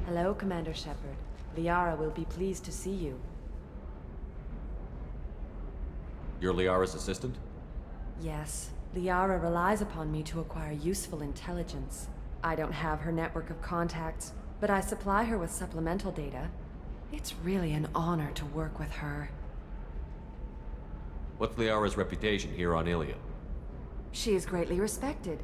Hello, Commander Shepard. Liara will be pleased to see you. You're Liara's assistant? Yes, Liara relies upon me to acquire useful intelligence. I don't have her network of contacts, but I supply her with supplemental data. It's really an honor to work with her. What's Liara's reputation here on Ilium? She is greatly respected.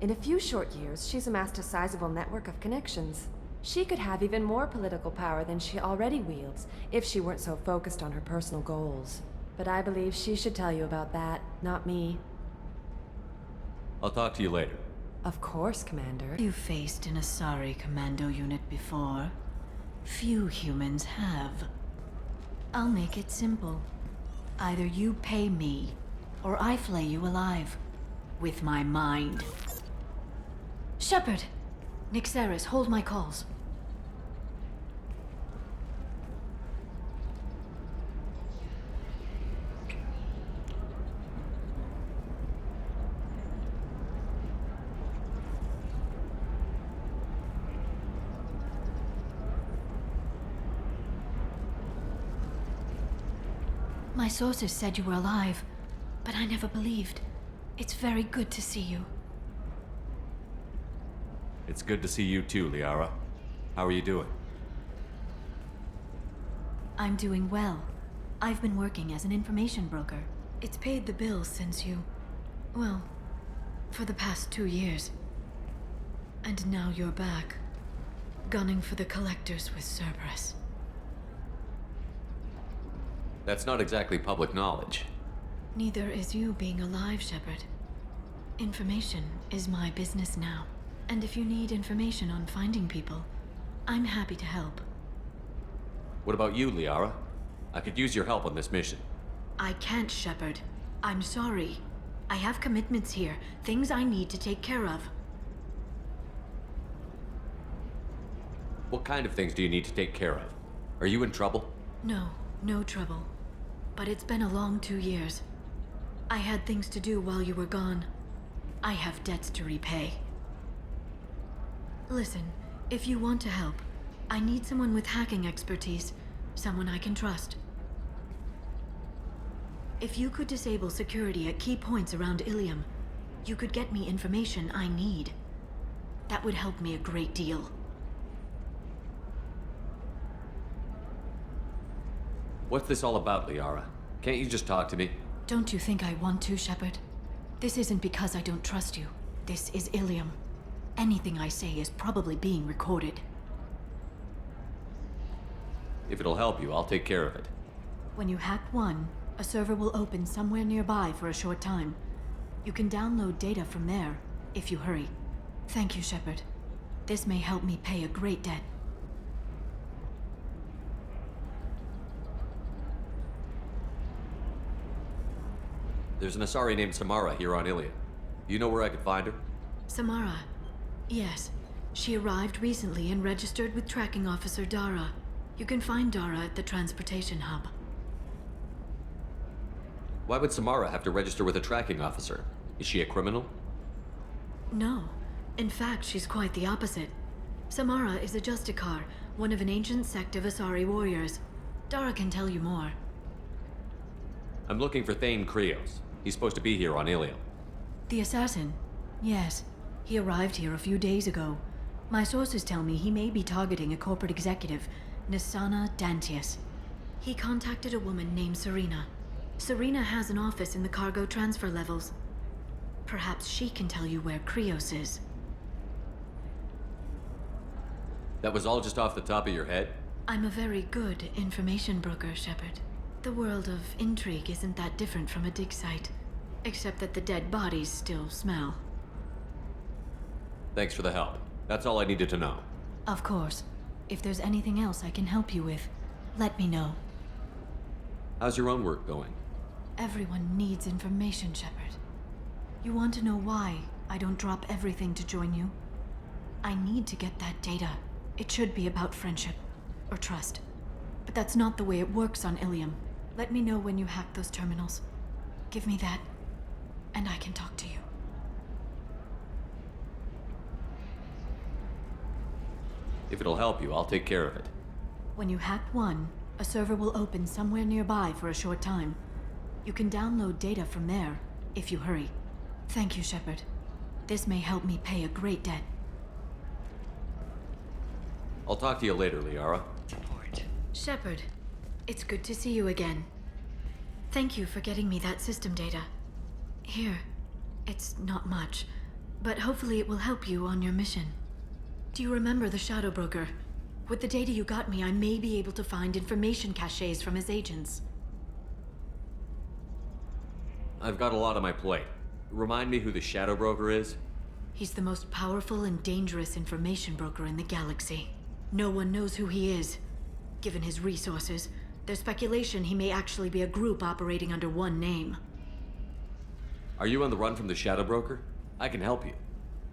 In a few short years, she's amassed a sizable network of connections. She could have even more political power than she already wields, if she weren't so focused on her personal goals. But I believe she should tell you about that, not me. I'll talk to you later. Of course, Commander. You faced an Asari commando unit before. Few humans have. I'll make it simple. Either you pay me, or I flay you alive. With my mind. Shepard! Nixeris, hold my calls. My sources said you were alive, but I never believed. It's very good to see you. It's good to see you too, Liara. How are you doing? I'm doing well. I've been working as an information broker. It's paid the bills since you... well, for the past 2 years. And now you're back, gunning for the Collectors with Cerberus. That's not exactly public knowledge. Neither is you being alive, Shepard. Information is my business now. And if you need information on finding people, I'm happy to help. What about you, Liara? I could use your help on this mission. I can't, Shepard. I'm sorry. I have commitments here, things I need to take care of. What kind of things do you need to take care of? Are you in trouble? No trouble. But it's been a long 2 years. I had things to do while you were gone. I have debts to repay. Listen, if you want to help, I need someone with hacking expertise. Someone I can trust. If you could disable security at key points around Ilium, you could get me information I need. That would help me a great deal. What's this all about, Liara? Can't you just talk to me? Don't you think I want to, Shepard? This isn't because I don't trust you. This is Ilium. Anything I say is probably being recorded. If it'll help you, I'll take care of it. When you hack one, a server will open somewhere nearby for a short time. You can download data from there, if you hurry. Thank you, Shepard. This may help me pay a great debt. There's an Asari named Samara here on Ilium. Do you know where I could find her? Samara. Yes. She arrived recently and registered with Tracking Officer Dara. You can find Dara at the transportation hub. Why would Samara have to register with a tracking officer? Is she a criminal? No. In fact, she's quite the opposite. Samara is a Justicar, one of an ancient sect of Asari warriors. Dara can tell you more. I'm looking for Thane Krios. He's supposed to be here on Ilium. The assassin? Yes. He arrived here a few days ago. My sources tell me he may be targeting a corporate executive, Nisana Dantius. He contacted a woman named Serena. Serena has an office in the cargo transfer levels. Perhaps she can tell you where Krios is. That was all just off the top of your head? I'm a very good information broker, Shepard. The world of intrigue isn't that different from a dig site, except that the dead bodies still smell. Thanks for the help. That's all I needed to know. Of course. If there's anything else I can help you with, let me know. How's your own work going? Everyone needs information, Shepard. You want to know why I don't drop everything to join you? I need to get that data. It should be about friendship, or trust. But that's not the way it works on Ilium. Let me know when you hack those terminals. Give me that, and I can talk to you. If it'll help you, I'll take care of it. When you hack one, a server will open somewhere nearby for a short time. You can download data from there, if you hurry. Thank you, Shepard. This may help me pay a great debt. I'll talk to you later, Liara. Shepard, it's good to see you again. Thank you for getting me that system data. Here, it's not much, but hopefully it will help you on your mission. Do you remember the Shadow Broker? With the data you got me, I may be able to find information caches from his agents. I've got a lot on my plate. Remind me who the Shadow Broker is? He's the most powerful and dangerous information broker in the galaxy. No one knows who he is. Given his resources, there's speculation he may actually be a group operating under one name. Are you on the run from the Shadow Broker? I can help you.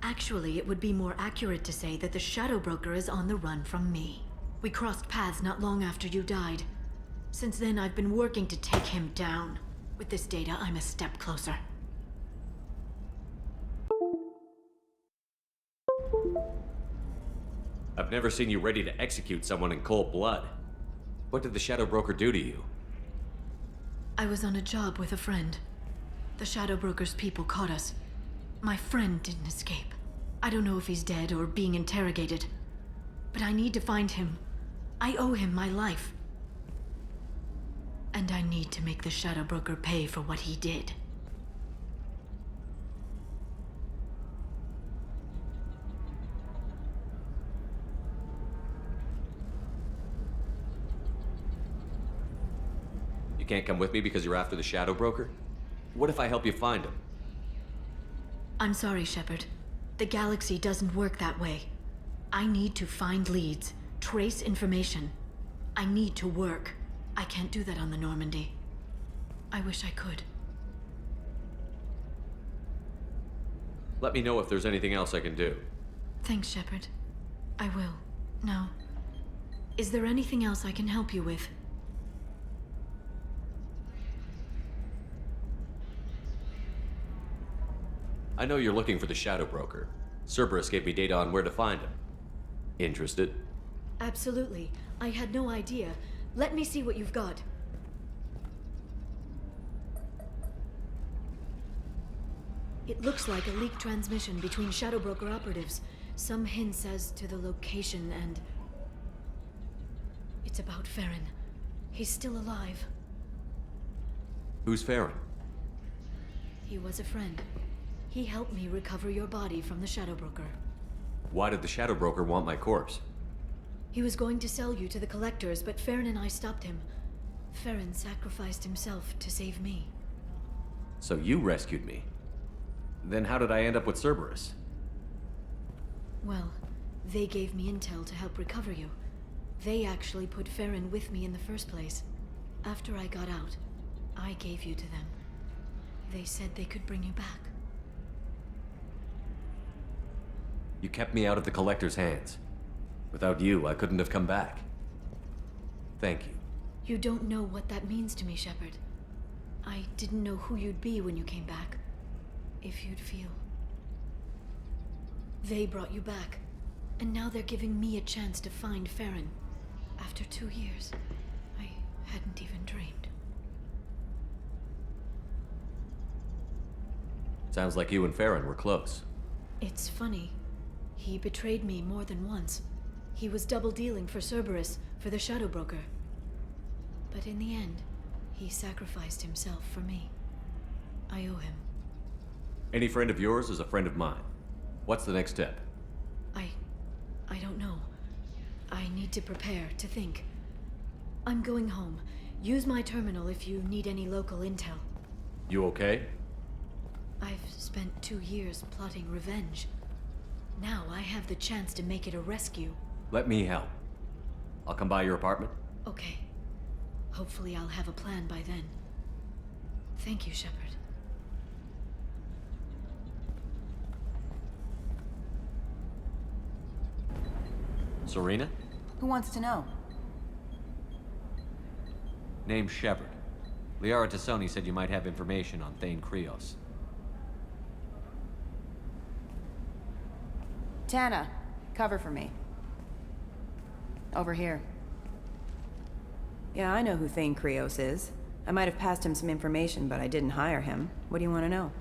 Actually, it would be more accurate to say that the Shadow Broker is on the run from me. We crossed paths not long after you died. Since then, I've been working to take him down. With this data, I'm a step closer. I've never seen you ready to execute someone in cold blood. What did the Shadow Broker do to you? I was on a job with a friend. The Shadow Broker's people caught us. My friend didn't escape. I don't know if he's dead or being interrogated. But I need to find him. I owe him my life. And I need to make the Shadow Broker pay for what he did. You can't come with me because you're after the Shadow Broker? What if I help you find him? I'm sorry, Shepard. The galaxy doesn't work that way. I need to find leads, trace information. I need to work. I can't do that on the Normandy. I wish I could. Let me know if there's anything else I can do. Thanks, Shepard. I will. Now, is there anything else I can help you with? I know you're looking for the Shadow Broker. Cerberus gave me data on where to find him. Interested? Absolutely. I had no idea. Let me see what you've got. It looks like a leaked transmission between Shadow Broker operatives. Some hints as to the location and... It's about Farron. He's still alive. Who's Farron? He was a friend. He helped me recover your body from the Shadow Broker. Why did the Shadow Broker want my corpse? He was going to sell you to the Collectors, but Farron and I stopped him. Farron sacrificed himself to save me. So you rescued me. Then how did I end up with Cerberus? Well, they gave me intel to help recover you. They actually put Farron with me in the first place. After I got out, I gave you to them. They said they could bring you back. You kept me out of the Collector's hands. Without you, I couldn't have come back. Thank you. You don't know what that means to me, Shepard. I didn't know who you'd be when you came back. If you'd feel. They brought you back, and now they're giving me a chance to find Farron. After 2 years, I hadn't even dreamed. Sounds like you and Farron were close. It's funny. He betrayed me more than once. He was double-dealing for Cerberus, for the Shadow Broker. But in the end, he sacrificed himself for me. I owe him. Any friend of yours is a friend of mine. What's the next step? I don't know. I need to prepare, to think. I'm going home. Use my terminal if you need any local intel. You okay? I've spent 2 years plotting revenge. Now I have the chance to make it a rescue. Let me help. I'll come by your apartment. Okay. Hopefully I'll have a plan by then. Thank you, Shepard. Serena? Who wants to know? Name's Shepard. Liara Tassoni said you might have information on Thane Krios. Tana, cover for me. Over here. Yeah, I know who Thane Krios is. I might have passed him some information, but I didn't hire him. What do you want to know?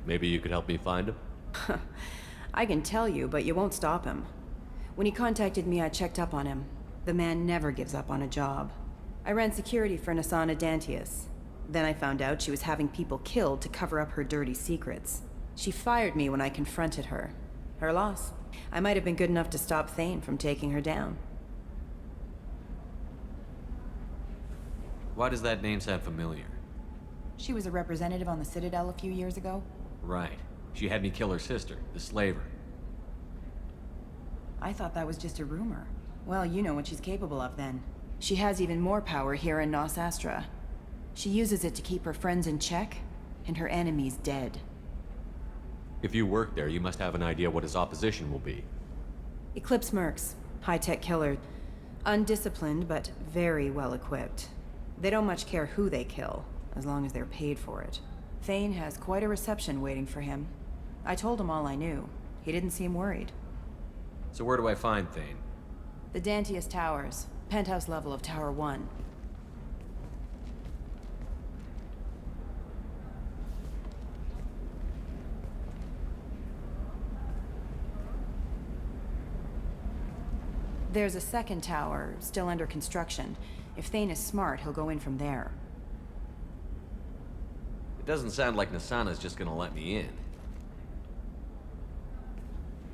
Maybe you could help me find him? I can tell you, but you won't stop him. When he contacted me, I checked up on him. The man never gives up on a job. I ran security for Nasana Dantius. Then I found out she was having people killed to cover up her dirty secrets. She fired me when I confronted her. Her loss. I might have been good enough to stop Thane from taking her down. Why does that name sound familiar? She was a representative on the Citadel a few years ago. Right. She had me kill her sister, the slaver. I thought that was just a rumor. Well, you know what she's capable of then. She has even more power here in Nos Astra. She uses it to keep her friends in check, and her enemies dead. If you work there, you must have an idea what his opposition will be. Eclipse mercs. High-tech killer. Undisciplined, but very well equipped. They don't much care who they kill, as long as they're paid for it. Thane has quite a reception waiting for him. I told him all I knew. He didn't seem worried. So where do I find Thane? The Dantius Towers. Penthouse level of Tower 1. There's a second tower, still under construction. If Thane is smart, he'll go in from there. It doesn't sound like Nasana's just gonna let me in.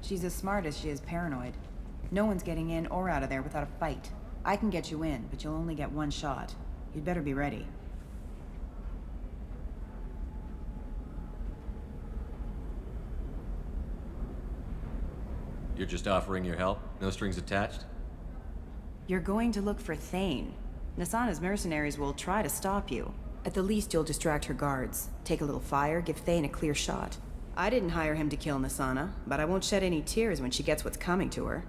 She's as smart as she is paranoid. No one's getting in or out of there without a fight. I can get you in, but you'll only get one shot. You'd better be ready. You're just offering your help? No strings attached? You're going to look for Thane. Nasana's mercenaries will try to stop you. At the least, you'll distract her guards. Take a little fire, give Thane a clear shot. I didn't hire him to kill Nasana, but I won't shed any tears when she gets what's coming to her.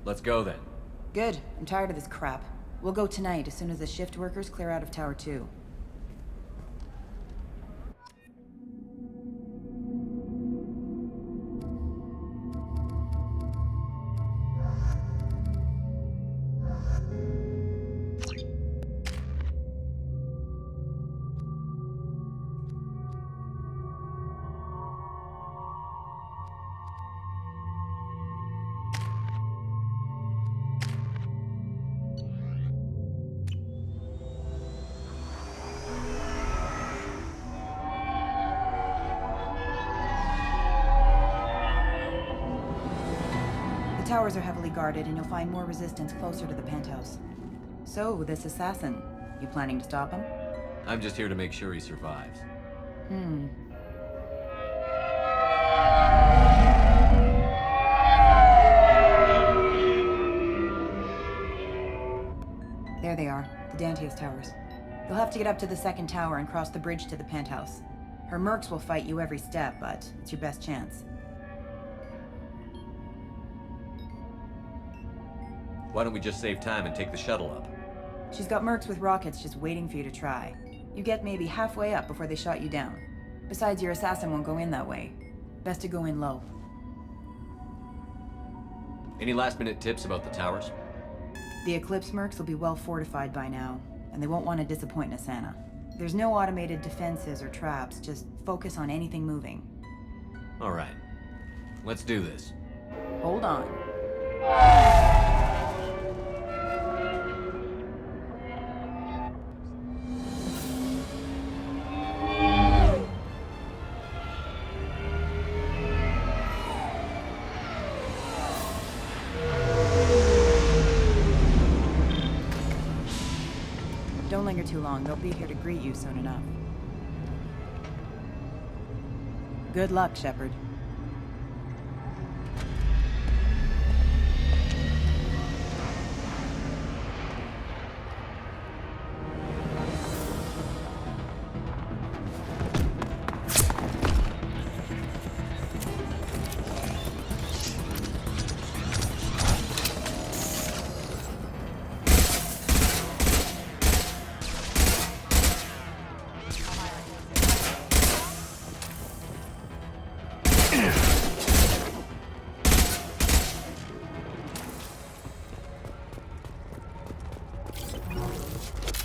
Let's go then. Good. I'm tired of this crap. We'll go tonight as soon as the shift workers clear out of Tower 2. The towers are heavily guarded, and you'll find more resistance closer to the penthouse. So, this assassin, you planning to stop him? I'm just here to make sure he survives. There they are, the Dantius Towers. You'll have to get up to the second tower and cross the bridge to the penthouse. Her mercs will fight you every step, but it's your best chance. Why don't we just save time and take the shuttle up? She's got mercs with rockets just waiting for you to try. You get maybe halfway up before they shot you down. Besides, your assassin won't go in that way. Best to go in low. Any last-minute tips about the towers? The Eclipse mercs will be well fortified by now, and they won't want to disappoint Nasana. There's no automated defenses or traps, just focus on anything moving. All right. Let's do this. Hold on. Don't linger too long. They'll be here to greet you soon enough. Good luck, Shepard.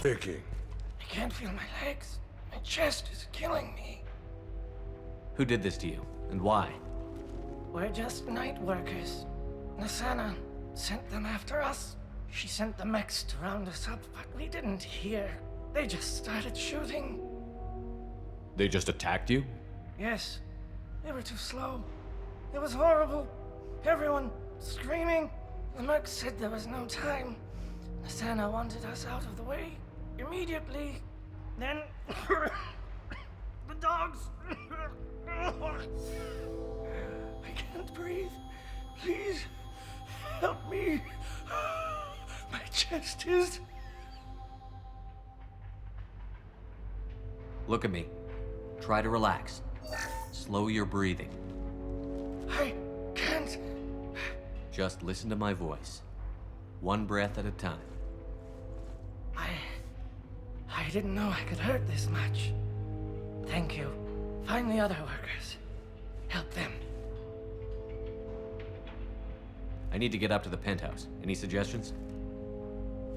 Speaking. I can't feel my legs. My chest is killing me. Who did this to you, and why? We're just night workers. Nasana sent them after us. She sent the mechs to round us up, but we didn't hear. They just started shooting. They just attacked you? Yes, they were too slow. It was horrible. Everyone screaming. The mechs said there was no time. Nasana wanted us out of the way immediately. Then the dogs. I can't breathe. Please help me. My chest is. Look at me. Try to relax. Slow your breathing. I can't. Just listen to my voice. One breath at a time. I didn't know I could hurt this much. Thank you. Find the other workers. Help them. I need to get up to the penthouse. Any suggestions?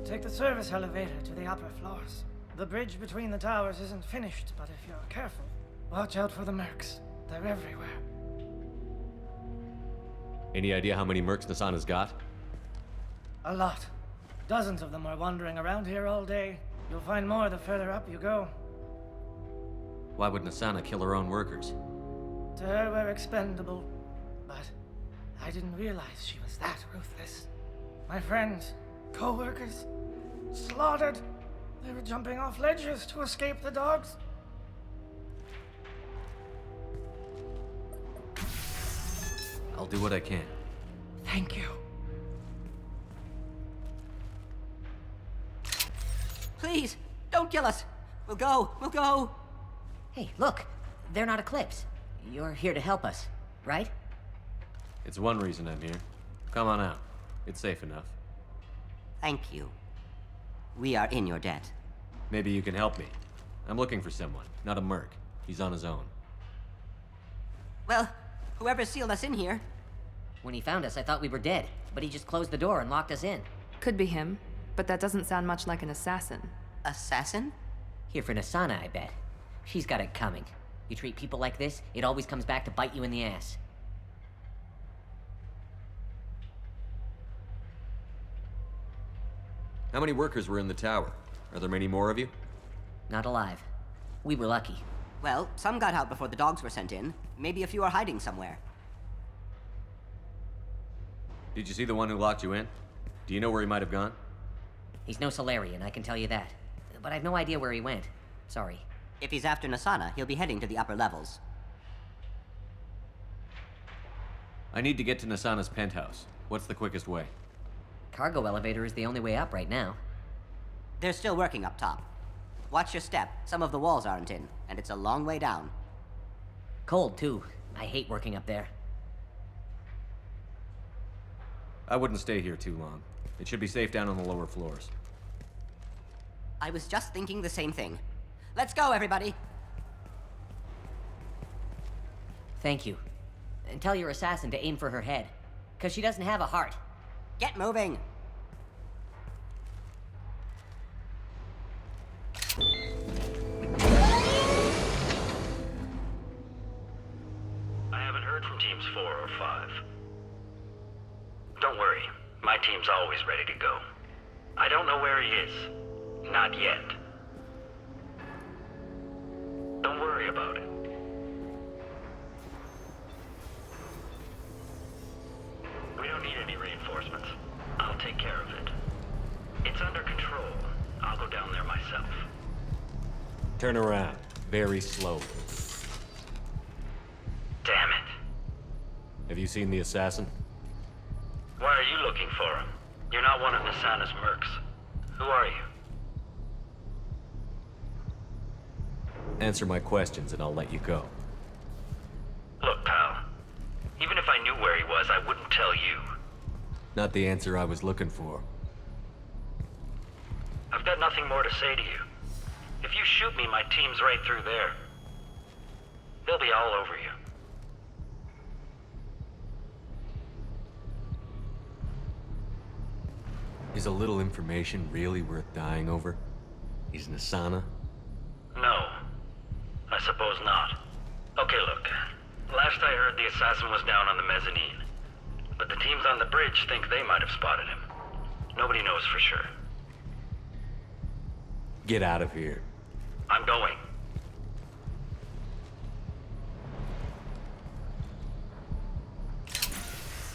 Take the service elevator to the upper floors. The bridge between the towers isn't finished, but if you're careful, watch out for the mercs. They're everywhere. Any idea how many mercs Nasana's got? A lot. Dozens of them are wandering around here all day. You'll find more the further up you go. Why would Nasana kill her own workers? To her, we're expendable. But I didn't realize she was that ruthless. My friends, co-workers, slaughtered. They were jumping off ledges to escape the dogs. I'll do what I can. Thank you. Please, don't kill us. We'll go. Hey, look! They're not Eclipse. You're here to help us, right? It's one reason I'm here. Come on out. It's safe enough. Thank you. We are in your debt. Maybe you can help me. I'm looking for someone, not a merc. He's on his own. Well, whoever sealed us in here. When he found us, I thought we were dead, but he just closed the door and locked us in. Could be him, but that doesn't sound much like an assassin. Assassin? Here for Nasana, I bet. She's got it coming. You treat people like this, it always comes back to bite you in the ass. How many workers were in the tower? Are there many more of you? Not alive. We were lucky. Well, some got out before the dogs were sent in. Maybe a few are hiding somewhere. Did you see the one who locked you in? Do you know where he might have gone? He's no Solarian, I can tell you that. But I've no idea where he went. Sorry. If he's after Nasana, he'll be heading to the upper levels. I need to get to Nasana's penthouse. What's the quickest way? Cargo elevator is the only way up right now. They're still working up top. Watch your step. Some of the walls aren't in, and it's a long way down. Cold, too. I hate working up there. I wouldn't stay here too long. It should be safe down on the lower floors. I was just thinking the same thing. Let's go, everybody! Thank you. And tell your assassin to aim for her head. 'Cause she doesn't have a heart. Get moving! I haven't heard from teams 4 or 5. Don't worry, my team's always ready to go. I don't know where he is. Not yet. Don't worry about it. We don't need any reinforcements. I'll take care of it. It's under control. I'll go down there myself. Turn around. Very slowly. Damn it. Have you seen the assassin? Why are you looking for him? You're not one of Nasana's mercs. Who are you? Answer my questions and I'll let you go. Look, pal. Even if I knew where he was, I wouldn't tell you. Not the answer I was looking for. I've got nothing more to say to you. If you shoot me, my team's right through there. They'll be all over you. Is a little information really worth dying over? He's Nasana? No. I suppose not. Okay, look. Last I heard, the assassin was down on the mezzanine. But the teams on the bridge think they might have spotted him. Nobody knows for sure. Get out of here. I'm going.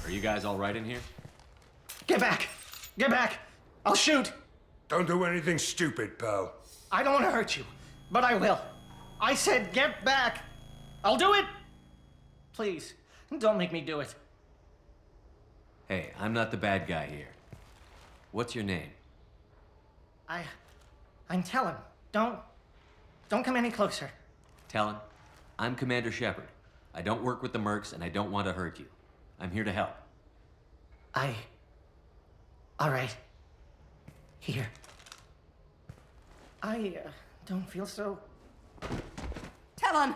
Are you guys all right in here? Get back! Get back! I'll shoot! Don't do anything stupid, pal. I don't want to hurt you, but I will. I said get back! I'll do it! Please, don't make me do it. Hey, I'm not the bad guy here. What's your name? I'm Talon. Don't come any closer. Talon, I'm Commander Shepard. I don't work with the mercs, and I don't want to hurt you. I'm here to help. All right. Here. I don't feel so... Talon!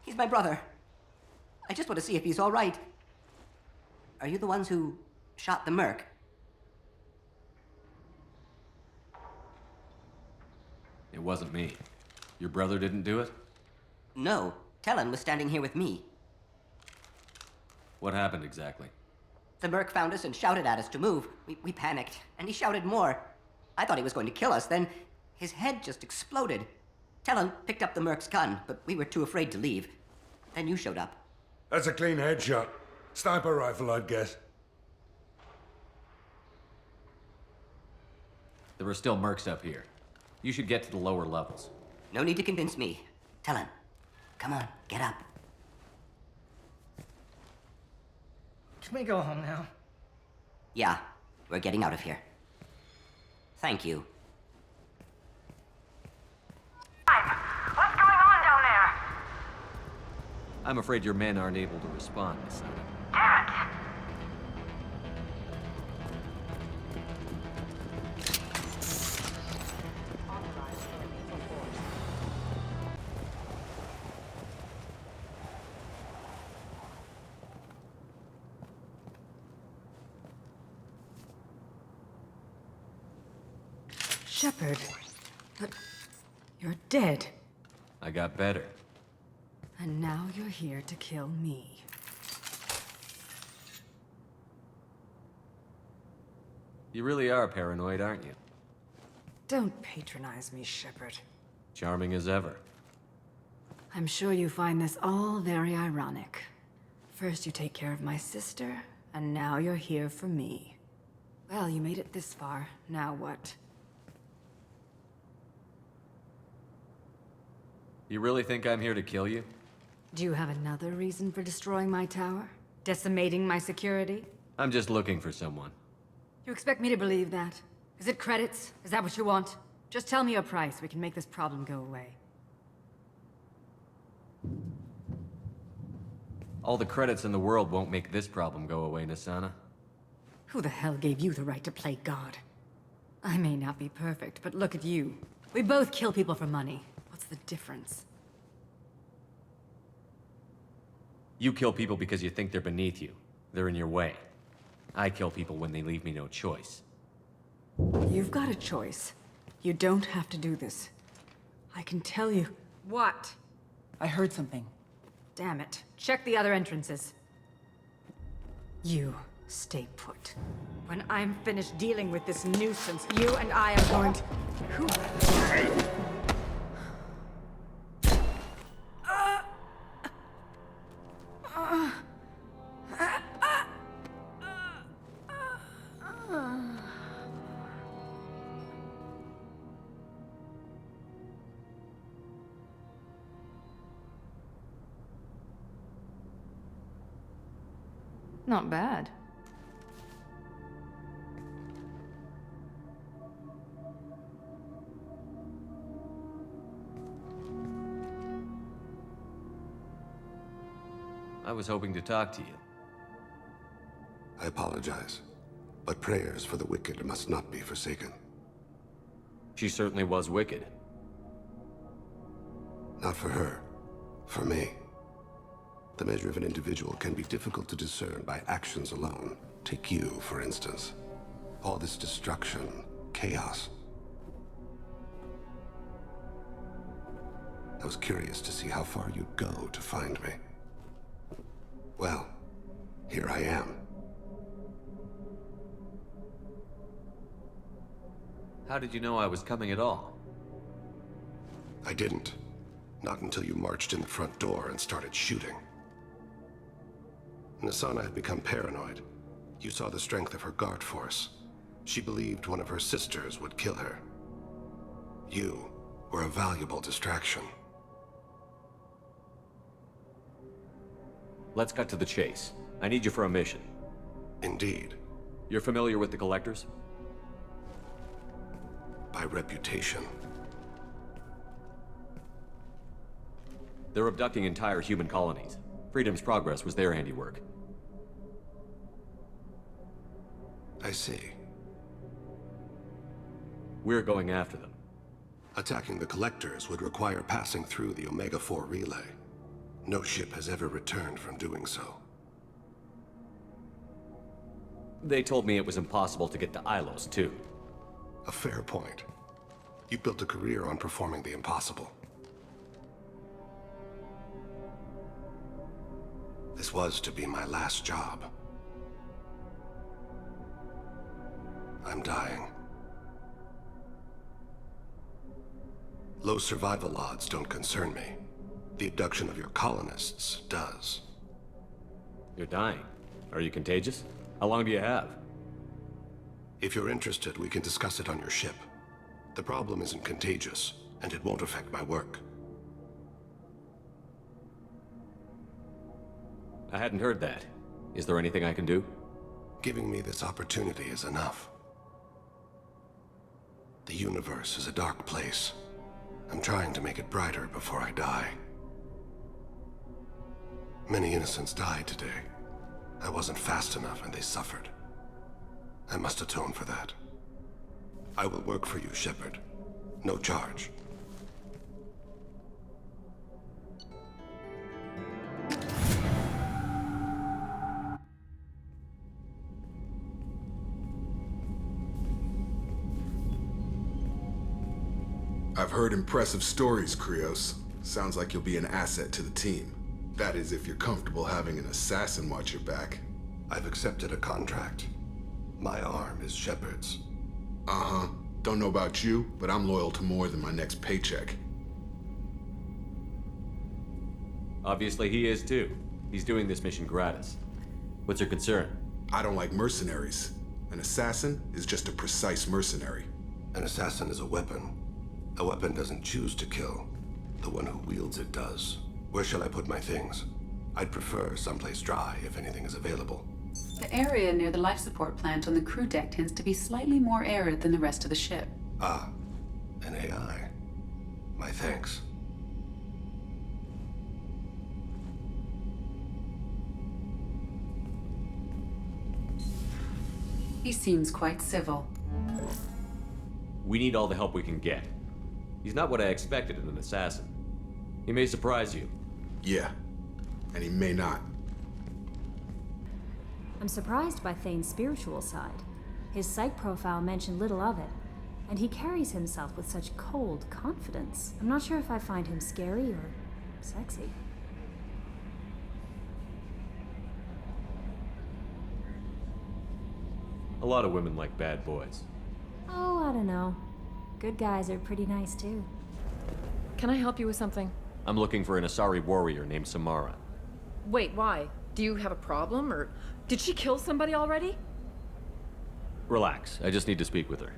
He's my brother. I just want to see if he's all right. Are you the ones who shot the merc? It wasn't me. Your brother didn't do it? No. Talon was standing here with me. What happened exactly? The merc found us and shouted at us to move. We panicked, and he shouted more. I thought he was going to kill us, then his head just exploded. Talon picked up the merc's gun, but we were too afraid to leave. Then you showed up. That's a clean headshot. Sniper rifle, I'd guess. There were still mercs up here. You should get to the lower levels. No need to convince me. Talon, come on, get up. Can we go home now? Yeah, we're getting out of here. Thank you. What's going on down there? I'm afraid your men aren't able to respond, Nasana. Damn it! Shepard, but you're dead. I got better. And now you're here to kill me. You really are paranoid, aren't you? Don't patronize me, Shepard. Charming as ever. I'm sure you find this all very ironic. First you take care of my sister, and now you're here for me. Well, you made it this far. Now what? You really think I'm here to kill you? Do you have another reason for destroying my tower? Decimating my security? I'm just looking for someone. You expect me to believe that? Is it credits? Is that what you want? Just tell me a price. We can make this problem go away. All the credits in the world won't make this problem go away, Nasana. Who the hell gave you the right to play God? I may not be perfect, but look at you. We both kill people for money. What's the difference? You kill people because you think they're beneath you. They're in your way. I kill people when they leave me no choice. You've got a choice. You don't have to do this. I can tell you... What? I heard something. Damn it. Check the other entrances. You stay put. When I'm finished dealing with this nuisance, you and I are going to... Who? Not bad. I was hoping to talk to you. I apologize, but prayers for the wicked must not be forsaken. She certainly was wicked. Not for her, for me. The measure of an individual can be difficult to discern by actions alone. Take you, for instance. All this destruction, chaos. I was curious to see how far you'd go to find me. Well, here I am. How did you know I was coming at all? I didn't. Not until you marched in the front door and started shooting. Nasana had become paranoid. You saw the strength of her guard force. She believed one of her sisters would kill her. You were a valuable distraction. Let's cut to the chase. I need you for a mission. Indeed. You're familiar with the Collectors? By reputation. They're abducting entire human colonies. Freedom's Progress was their handiwork. I see. We're going after them. Attacking the Collectors would require passing through the Omega-4 relay. No ship has ever returned from doing so. They told me it was impossible to get to Ilos, too. A fair point. You built a career on performing the impossible. This was to be my last job. I'm dying. Low survival odds don't concern me. The abduction of your colonists does. You're dying. Are you contagious? How long do you have? If you're interested, we can discuss it on your ship. The problem isn't contagious, and it won't affect my work. I hadn't heard that. Is there anything I can do? Giving me this opportunity is enough. The universe is a dark place. I'm trying to make it brighter before I die. Many innocents died today. I wasn't fast enough and they suffered. I must atone for that. I will work for you, Shepard. No charge. I've heard impressive stories, Krios. Sounds like you'll be an asset to the team. That is, if you're comfortable having an assassin watch your back. I've accepted a contract. My arm is Shepard's. Uh-huh. Don't know about you, but I'm loyal to more than my next paycheck. Obviously he is too. He's doing this mission gratis. What's your concern? I don't like mercenaries. An assassin is just a precise mercenary. An assassin is a weapon. A weapon doesn't choose to kill. The one who wields it does. Where shall I put my things? I'd prefer someplace dry if anything is available. The area near the life support plant on the crew deck tends to be slightly more arid than the rest of the ship. Ah, an AI. My thanks. He seems quite civil. We need all the help we can get. He's not what I expected in an assassin. He may surprise you. Yeah, and he may not. I'm surprised by Thane's spiritual side. His psych profile mentioned little of it, and he carries himself with such cold confidence. I'm not sure if I find him scary or sexy. A lot of women like bad boys. Oh, I don't know. Good guys are pretty nice too. Can I help you with something? I'm looking for an Asari warrior named Samara. Wait, why? Do you have a problem, or did she kill somebody already? Relax, I just need to speak with her.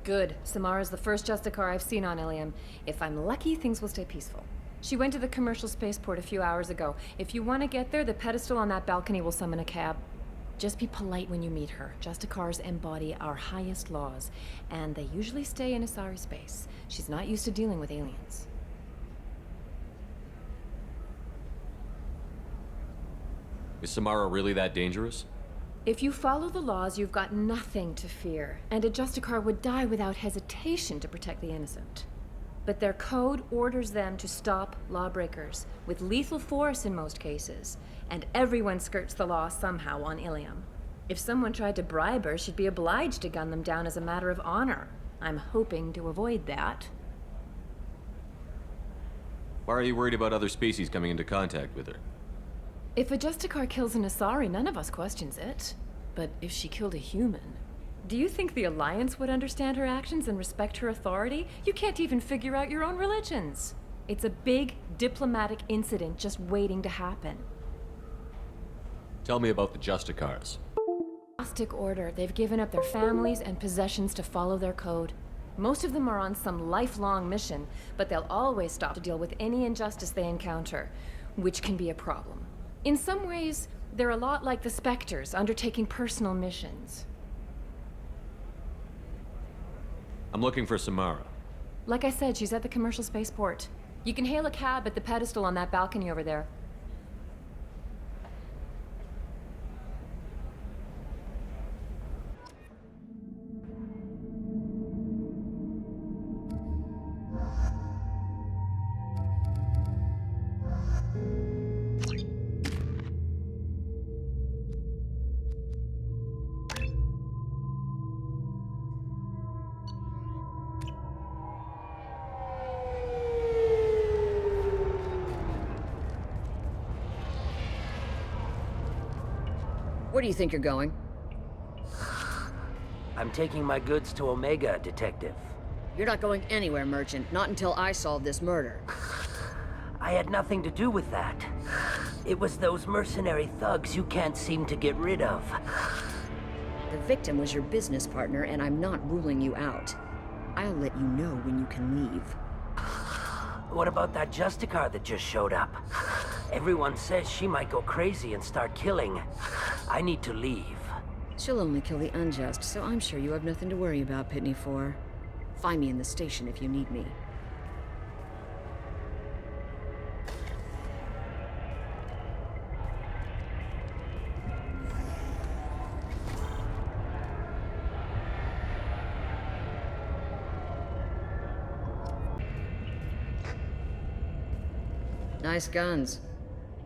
Good. Samara's the first Justicar I've seen on Ilium. If I'm lucky, things will stay peaceful. She went to the commercial spaceport a few hours ago. If you want to get there, the pedestal on that balcony will summon a cab. Just be polite when you meet her. Justicars embody our highest laws, and they usually stay in Asari space. She's not used to dealing with aliens. Is Samara really that dangerous? If you follow the laws, you've got nothing to fear, and a Justicar would die without hesitation to protect the innocent. But their code orders them to stop lawbreakers, with lethal force in most cases, and everyone skirts the law somehow on Ilium. If someone tried to bribe her, she'd be obliged to gun them down as a matter of honor. I'm hoping to avoid that. Why are you worried about other species coming into contact with her? If a Justicar kills an Asari, none of us questions it. But if she killed a human, do you think the Alliance would understand her actions and respect her authority? You can't even figure out your own religions. It's a big diplomatic incident just waiting to happen. Tell me about the Justicars. Gnostic order. They've given up their families and possessions to follow their code. Most of them are on some lifelong mission, but they'll always stop to deal with any injustice they encounter, which can be a problem. In some ways, they're a lot like the Spectres, undertaking personal missions. I'm looking for Samara. Like I said, she's at the commercial spaceport. You can hail a cab at the pedestal on that balcony over there. Where do you think you're going? I'm taking my goods to Omega, Detective. You're not going anywhere, Merchant. Not until I solve this murder. I had nothing to do with that. It was those mercenary thugs you can't seem to get rid of. The victim was your business partner, and I'm not ruling you out. I'll let you know when you can leave. What about that Justicar that just showed up? Everyone says she might go crazy and start killing. I need to leave. She'll only kill the unjust, so I'm sure you have nothing to worry about, Pitney 4. Find me in the station if you need me. Nice guns.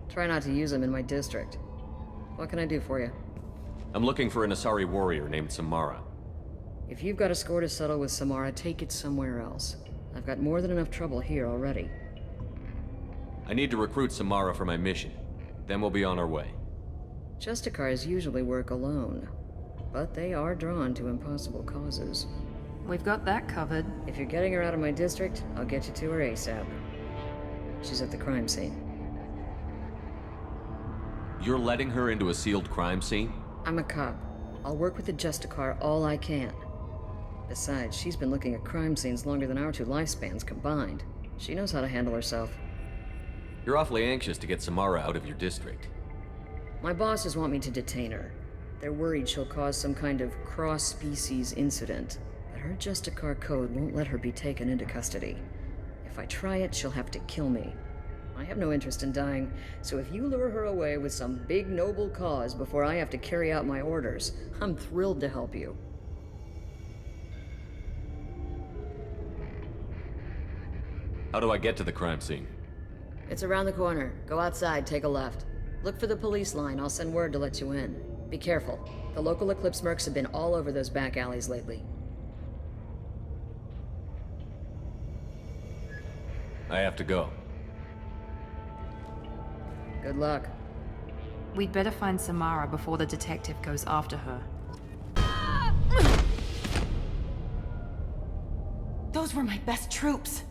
Try not to use them in my district. What can I do for you? I'm looking for an Asari warrior named Samara. If you've got a score to settle with Samara, take it somewhere else. I've got more than enough trouble here already. I need to recruit Samara for my mission. Then we'll be on our way. Justicars usually work alone, but they are drawn to impossible causes. We've got that covered. If you're getting her out of my district, I'll get you to her ASAP. She's at the crime scene. You're letting her into a sealed crime scene? I'm a cop. I'll work with the Justicar all I can. Besides, she's been looking at crime scenes longer than our two lifespans combined. She knows how to handle herself. You're awfully anxious to get Samara out of your district. My bosses want me to detain her. They're worried she'll cause some kind of cross-species incident, but her Justicar code won't let her be taken into custody. If I try it, she'll have to kill me. I have no interest in dying, so if you lure her away with some big noble cause before I have to carry out my orders, I'm thrilled to help you. How do I get to the crime scene? It's around the corner. Go outside, take a left. Look for the police line. I'll send word to let you in. Be careful. The local Eclipse mercs have been all over those back alleys lately. I have to go. Good luck. We'd better find Samara before the detective goes after her. Those were my best troops!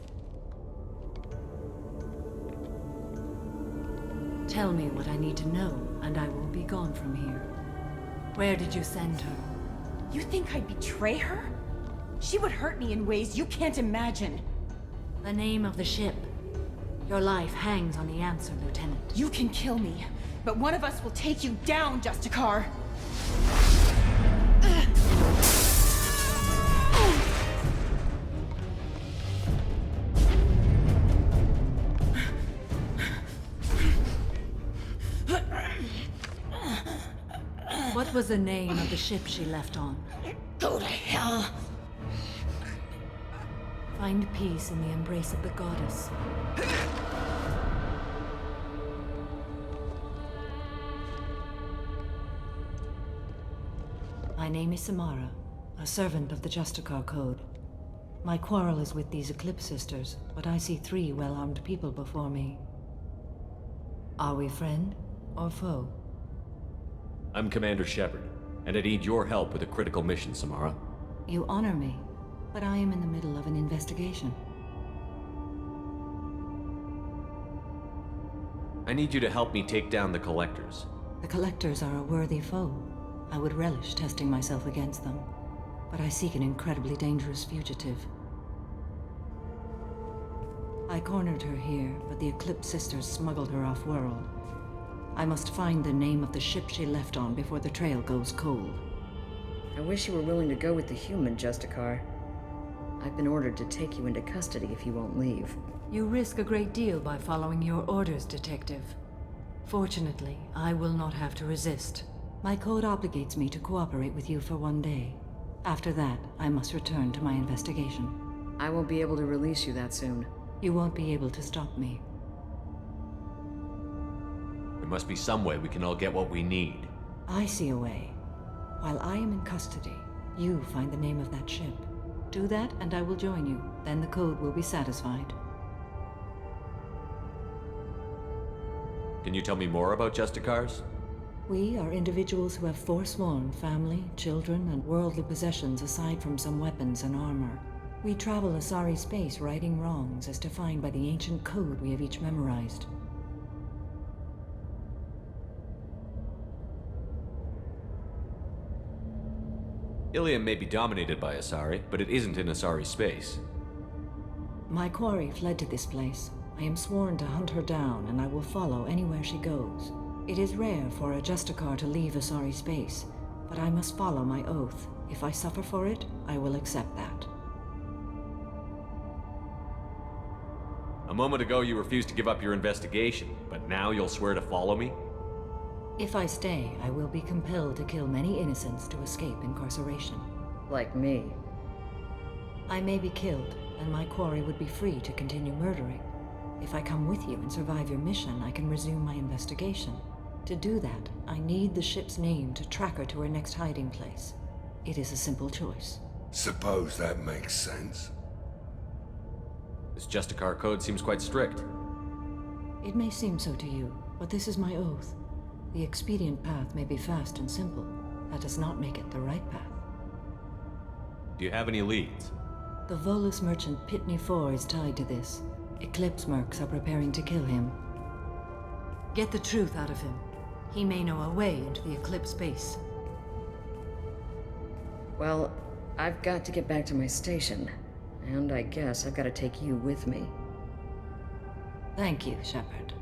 Tell me what I need to know, and I will be gone from here. Where did you send her? You think I'd betray her? She would hurt me in ways you can't imagine. The name of the ship. Your life hangs on the answer, Lieutenant. You can kill me, but one of us will take you down, Justicar! What was the name of the ship she left on? Go to hell! Find peace in the embrace of the goddess. My name is Samara, a servant of the Justicar Code. My quarrel is with these Eclipse sisters, but I see 3 well-armed people before me. Are we friend or foe? I'm Commander Shepard, and I need your help with a critical mission, Samara. You honor me, but I am in the middle of an investigation. I need you to help me take down the Collectors. The Collectors are a worthy foe. I would relish testing myself against them, but I seek an incredibly dangerous fugitive. I cornered her here, but the Eclipse sisters smuggled her off-world. I must find the name of the ship she left on before the trail goes cold. I wish you were willing to go with the human, Justicar. I've been ordered to take you into custody if you won't leave. You risk a great deal by following your orders, Detective. Fortunately, I will not have to resist. My code obligates me to cooperate with you for 1 day. After that, I must return to my investigation. I won't be able to release you that soon. You won't be able to stop me. There must be some way we can all get what we need. I see a way. While I am in custody, you find the name of that ship. Do that and I will join you. Then the code will be satisfied. Can you tell me more about Justicars? We are individuals who have forsworn family, children, and worldly possessions aside from some weapons and armor. We travel Asari space righting wrongs as defined by the ancient code we have each memorized. Ilium may be dominated by Asari, but it isn't in Asari space. My quarry fled to this place. I am sworn to hunt her down, and I will follow anywhere she goes. It is rare for a Justicar to leave Asari space, but I must follow my oath. If I suffer for it, I will accept that. A moment ago you refused to give up your investigation, but now you'll swear to follow me? If I stay, I will be compelled to kill many innocents to escape incarceration. Like me. I may be killed, and my quarry would be free to continue murdering. If I come with you and survive your mission, I can resume my investigation. To do that, I need the ship's name to track her to her next hiding place. It is a simple choice. Suppose that makes sense. This Justicar code seems quite strict. It may seem so to you, but this is my oath. The expedient path may be fast and simple. That does not make it the right path. Do you have any leads? The Volus merchant Pitney 4 is tied to this. Eclipse mercs are preparing to kill him. Get the truth out of him. He may know a way into the Eclipse base. Well, I've got to get back to my station. And I guess I've got to take you with me. Thank you, Shepard.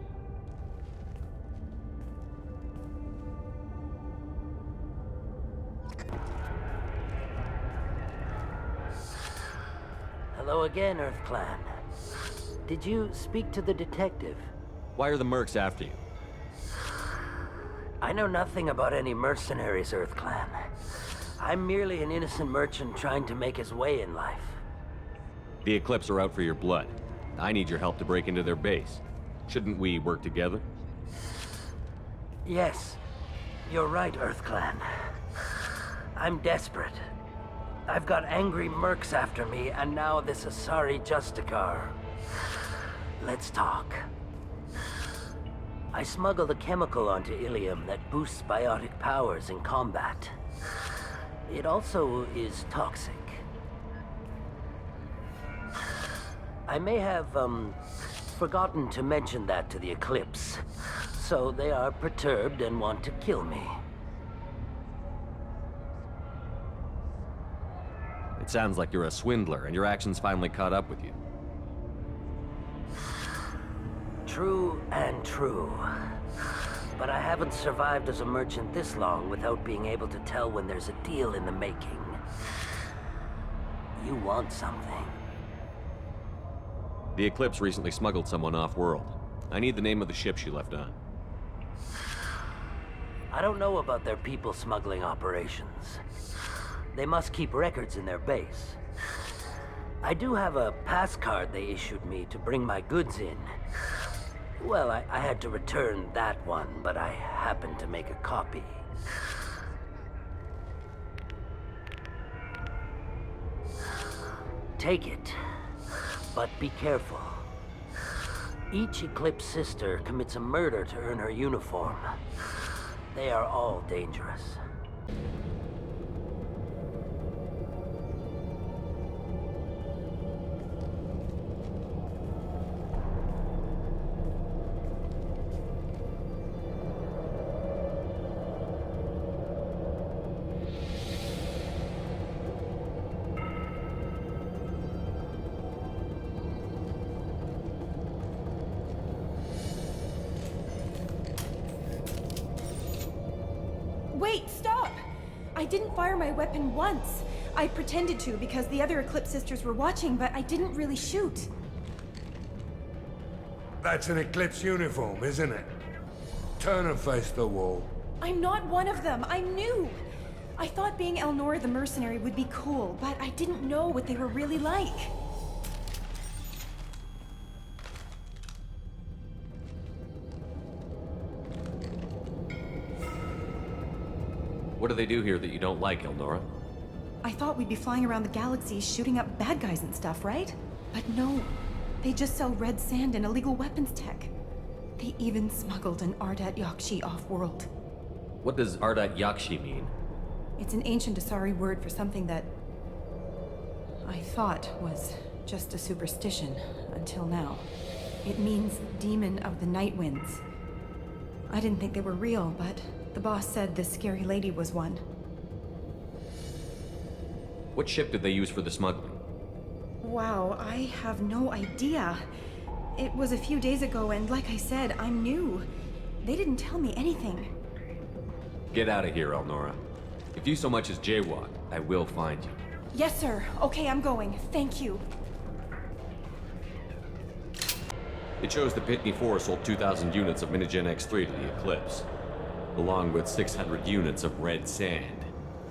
Hello again, Earth Clan. Did you speak to the detective? Why are the mercs after you? I know nothing about any mercenaries, Earth Clan. I'm merely an innocent merchant trying to make his way in life. The Eclipse are out for your blood. I need your help to break into their base. Shouldn't we work together? Yes, you're right, Earth Clan. I'm desperate. I've got angry mercs after me, and now this Asari Justicar. Let's talk. I smuggled a chemical onto Ilium that boosts biotic powers in combat. It also is toxic. I may have, forgotten to mention that to the Eclipse, so they are perturbed and want to kill me. It sounds like you're a swindler, and your actions finally caught up with you. True and true. But I haven't survived as a merchant this long without being able to tell when there's a deal in the making. You want something. The Eclipse recently smuggled someone off-world. I need the name of the ship she left on. I don't know about their people smuggling operations. They must keep records in their base. I do have a pass card they issued me to bring my goods in. Well, I had to return that one, but I happened to make a copy. Take it. But be careful. Each Eclipse sister commits a murder to earn her uniform. They are all dangerous. Wait, stop! I didn't fire my weapon once. I pretended to because the other Eclipse sisters were watching, but I didn't really shoot. That's an Eclipse uniform, isn't it? Turn and face the wall. I'm not one of them. I'm new. I thought being Elnora the mercenary would be cool, but I didn't know what they were really like. What do they do here that you don't like, Elnora? I thought we'd be flying around the galaxy shooting up bad guys and stuff, right? But no. They just sell red sand and illegal weapons tech. They even smuggled an Ardat Yakshi off-world. What does Ardat Yakshi mean? It's an ancient Asari word for something that I thought was just a superstition until now. It means demon of the night winds. I didn't think they were real, but the boss said this scary lady was one. What ship did they use for the smuggling? Wow, I have no idea. It was a few days ago, and like I said, I'm new. They didn't tell me anything. Get out of here, Elnora. If you so much as jaywalk, I will find you. Yes, sir. Okay, I'm going. Thank you. It shows the Pitney 4 sold 2,000 units of Minigen X3 to the Eclipse, along with 600 units of red sand.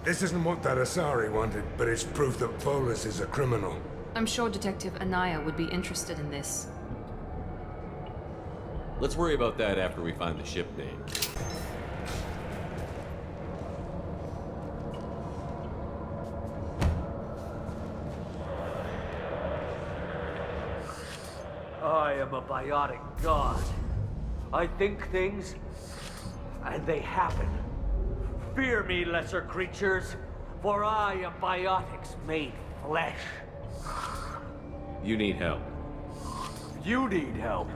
This isn't what that Asari wanted, but it's proof that Volus is a criminal. I'm sure Detective Anaya would be interested in this. Let's worry about that after we find the ship name. I am a biotic god. I think things, and they happen. Fear me, lesser creatures, for I am biotics made flesh. You need help. You need help.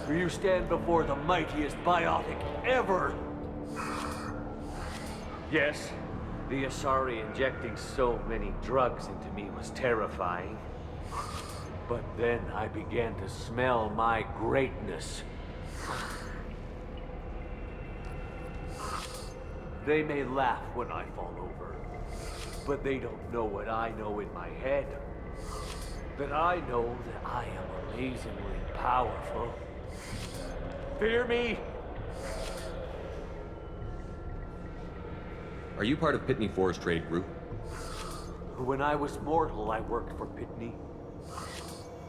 For you stand before the mightiest biotic ever. Yes, the Asari injecting so many drugs into me was terrifying. But then I began to smell my greatness. They may laugh when I fall over, but they don't know what I know in my head. That I know that I am amazingly powerful. Fear me? Are you part of Pitney 4's trade group? When I was mortal, I worked for Pitney.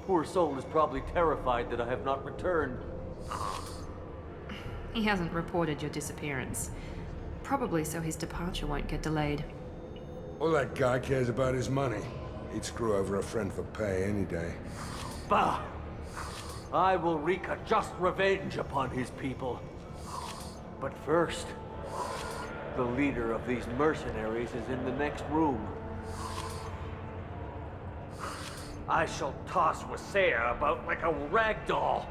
Poor soul is probably terrified that I have not returned. He hasn't reported your disappearance. Probably so his departure won't get delayed. All that guy cares about is money. He'd screw over a friend for pay any day. Bah! I will wreak a just revenge upon his people. But first, the leader of these mercenaries is in the next room. I shall toss Wasea about like a rag doll.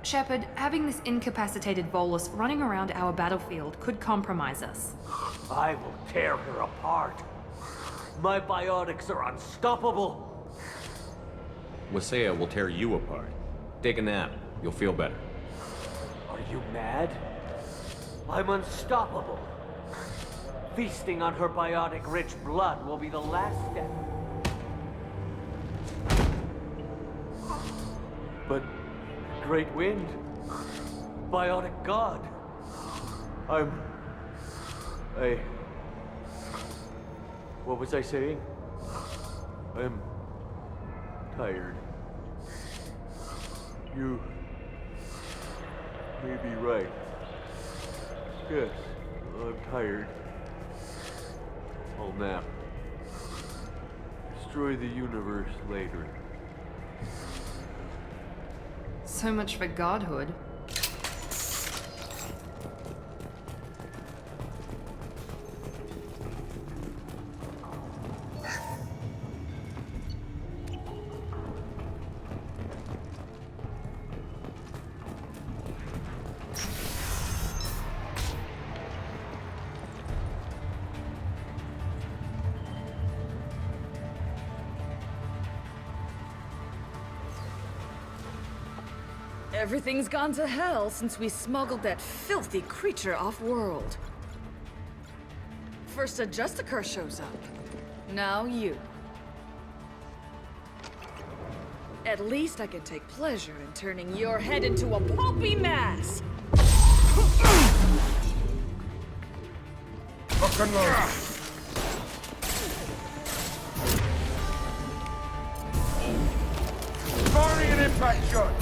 Shepard, having this incapacitated Volus running around our battlefield could compromise us. I will tear her apart. My biotics are unstoppable. Wasea will tear you apart. Take a nap. You'll feel better. Are you mad? I'm unstoppable. Feasting on her biotic-rich blood will be the last step. But Great Wind, biotic god, what was I saying? I'm tired. You may be right. Yes, I'm tired. I'll nap. destroy the universe later. So much for godhood. Everything's gone to hell since we smuggled that filthy creature off-world. First a Justicar shows up. Now you. At least I can take pleasure in turning your head into a pulpy mass! Lock and load. Firing an impact shot!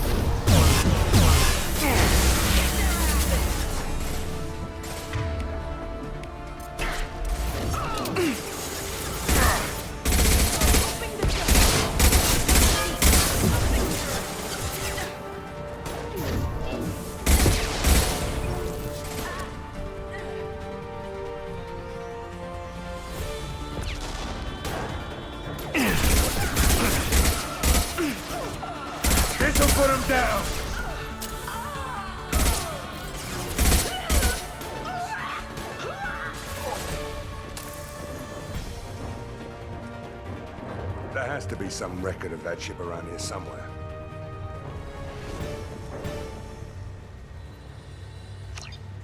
This'll put him down! There has to be some record of that ship around here somewhere.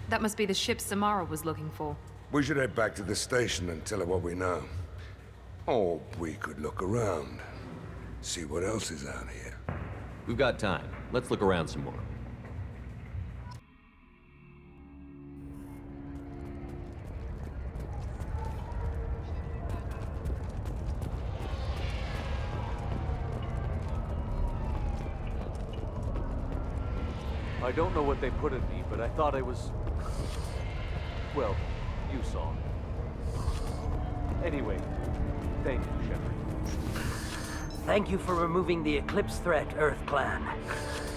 That must be the ship Samara was looking for. We should head back to the station and tell her what we know. Or we could look around. See what else is out here. We've got time. Let's look around some more. I don't know what they put in me, but I thought I was... Well, you saw. Anyway, thank you, Shepard. Thank you for removing the Eclipse threat, Earth Clan.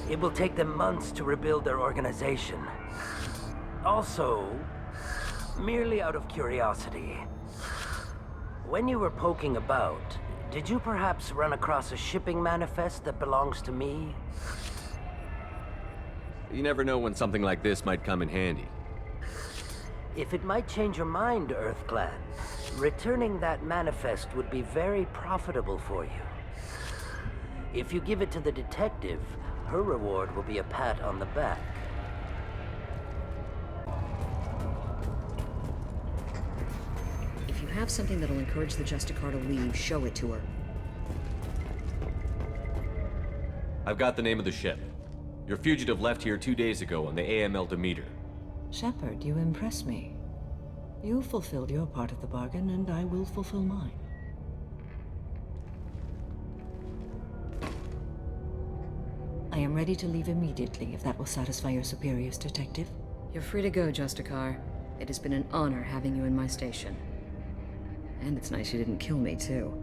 It will take them months to rebuild their organization. Also, merely out of curiosity, when you were poking about, did you perhaps run across a shipping manifest that belongs to me? You never know when something like this might come in handy. If it might change your mind, Earth Clan, returning that manifest would be very profitable for you. If you give it to the detective, her reward will be a pat on the back. If you have something that'll encourage the Justicar to leave, show it to her. I've got the name of the ship. Your fugitive left here 2 days ago on the AML Demeter. Shepard, you impress me. You fulfilled your part of the bargain, and I will fulfill mine. I am ready to leave immediately, if that will satisfy your superiors, Detective. You're free to go, Justicar. It has been an honor having you in my station. And it's nice you didn't kill me, too.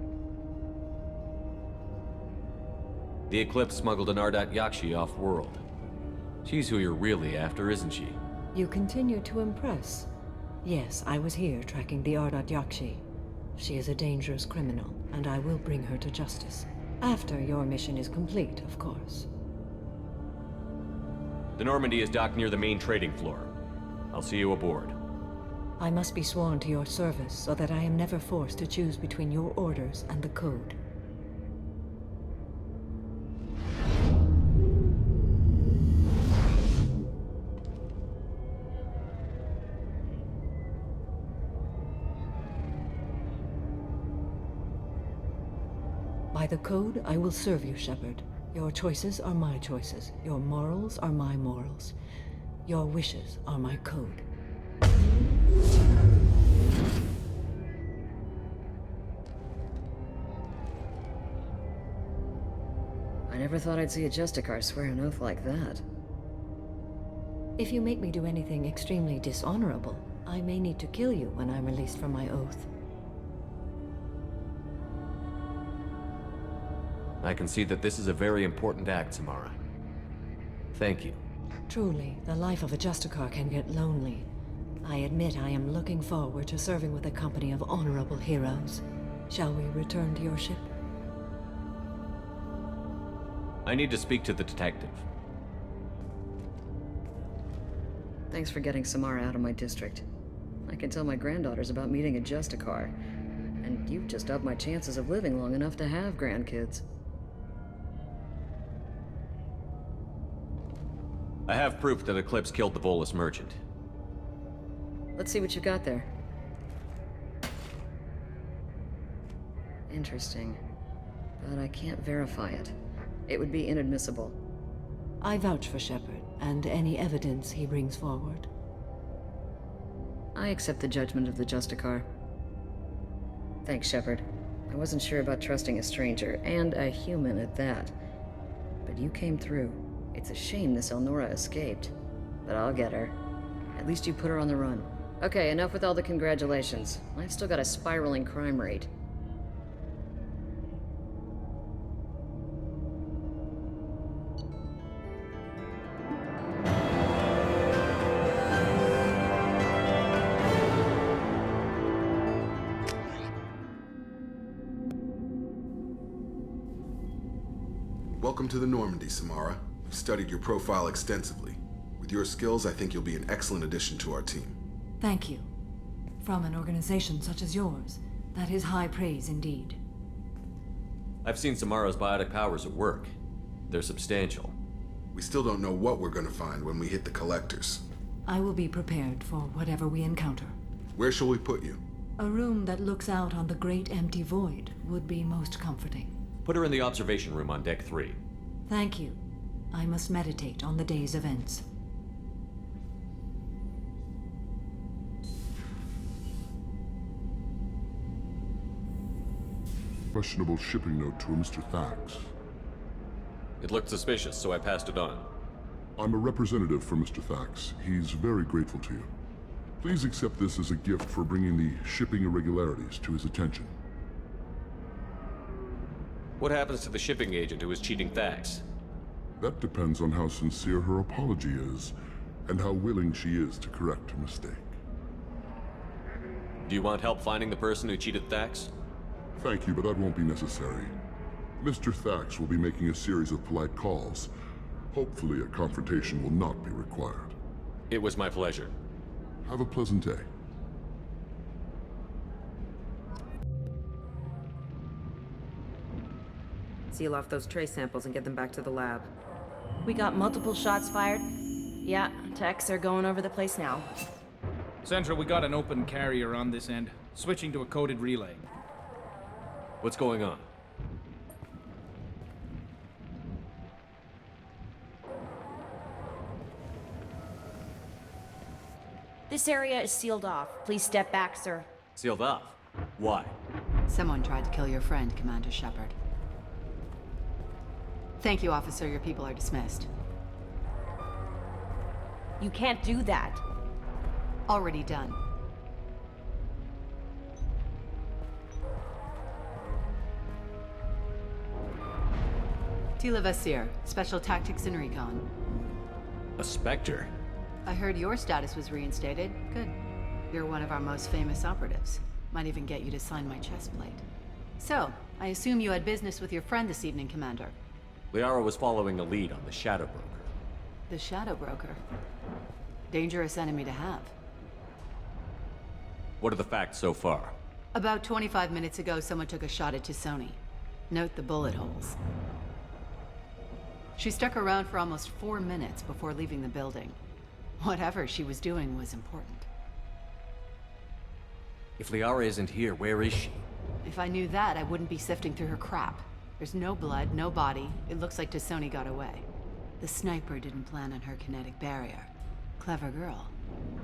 The Eclipse smuggled an Ardat Yakshi off-world. She's who you're really after, isn't she? You continue to impress. Yes, I was here tracking the Ardat Yakshi. She is a dangerous criminal, and I will bring her to justice. After your mission is complete, of course. The Normandy is docked near the main trading floor. I'll see you aboard. I must be sworn to your service so that I am never forced to choose between your orders and the Code. By the Code, I will serve you, Shepard. Your choices are my choices. Your morals are my morals. Your wishes are my code. I never thought I'd see a Justicar swear an oath like that. If you make me do anything extremely dishonorable, I may need to kill you when I'm released from my oath. I can see that this is a very important act, Samara. Thank you. Truly, the life of a Justicar can get lonely. I admit I am looking forward to serving with a company of honorable heroes. Shall we return to your ship? I need to speak to the detective. Thanks for getting Samara out of my district. I can tell my granddaughters about meeting a Justicar. And you've just upped my chances of living long enough to have grandkids. I have proof that Eclipse killed the Volus merchant. Let's see what you got there. Interesting. But I can't verify it. It would be inadmissible. I vouch for Shepard, and any evidence he brings forward. I accept the judgment of the Justicar. Thanks, Shepard. I wasn't sure about trusting a stranger, and a human at that. But you came through. It's a shame this Elnora escaped. But I'll get her. At least you put her on the run. Okay, enough with all the congratulations. I've still got a spiraling crime rate. Welcome to the Normandy, Samara. We've studied your profile extensively. With your skills, I think you'll be an excellent addition to our team. Thank you. From an organization such as yours, that is high praise indeed. I've seen Samara's biotic powers at work. They're substantial. We still don't know what we're gonna find when we hit the collectors. I will be prepared for whatever we encounter. Where shall we put you? A room that looks out on the great empty void would be most comforting. Put her in the observation room on Deck 3. Thank you. I must meditate on the day's events. Questionable shipping note to a Mr. Thax. It looked suspicious, so I passed it on. I'm a representative for Mr. Thax. He's very grateful to you. Please accept this as a gift for bringing the shipping irregularities to his attention. What happens to the shipping agent who is cheating Thax? That depends on how sincere her apology is, and how willing she is to correct her mistake. Do you want help finding the person who cheated Thax? Thank you, but that won't be necessary. Mr. Thax will be making a series of polite calls. Hopefully a confrontation will not be required. It was my pleasure. Have a pleasant day. Seal off those trace samples and get them back to the lab. We got multiple shots fired. Yeah, techs are going over the place now. Central, we got an open carrier on this end. Switching to a coded relay. What's going on? This area is sealed off. Please step back, sir. Sealed off? Why? Someone tried to kill your friend, Commander Shepard. Thank you, officer. Your people are dismissed. You can't do that. Already done. Tila Vasir, Special Tactics and Recon. A Spectre? I heard your status was reinstated. Good. You're one of our most famous operatives. Might even get you to sign my chest plate. So, I assume you had business with your friend this evening, Commander. Liara was following a lead on the Shadow Broker. The Shadow Broker. Dangerous enemy to have. What are the facts so far? About 25 minutes ago, someone took a shot at Tisoni. Note the bullet holes. She stuck around for almost 4 minutes before leaving the building. Whatever she was doing was important. If Liara isn't here, where is she? If I knew that, I wouldn't be sifting through her crap. There's no blood, no body. It looks like Tisoni got away. The sniper didn't plan on her kinetic barrier. Clever girl.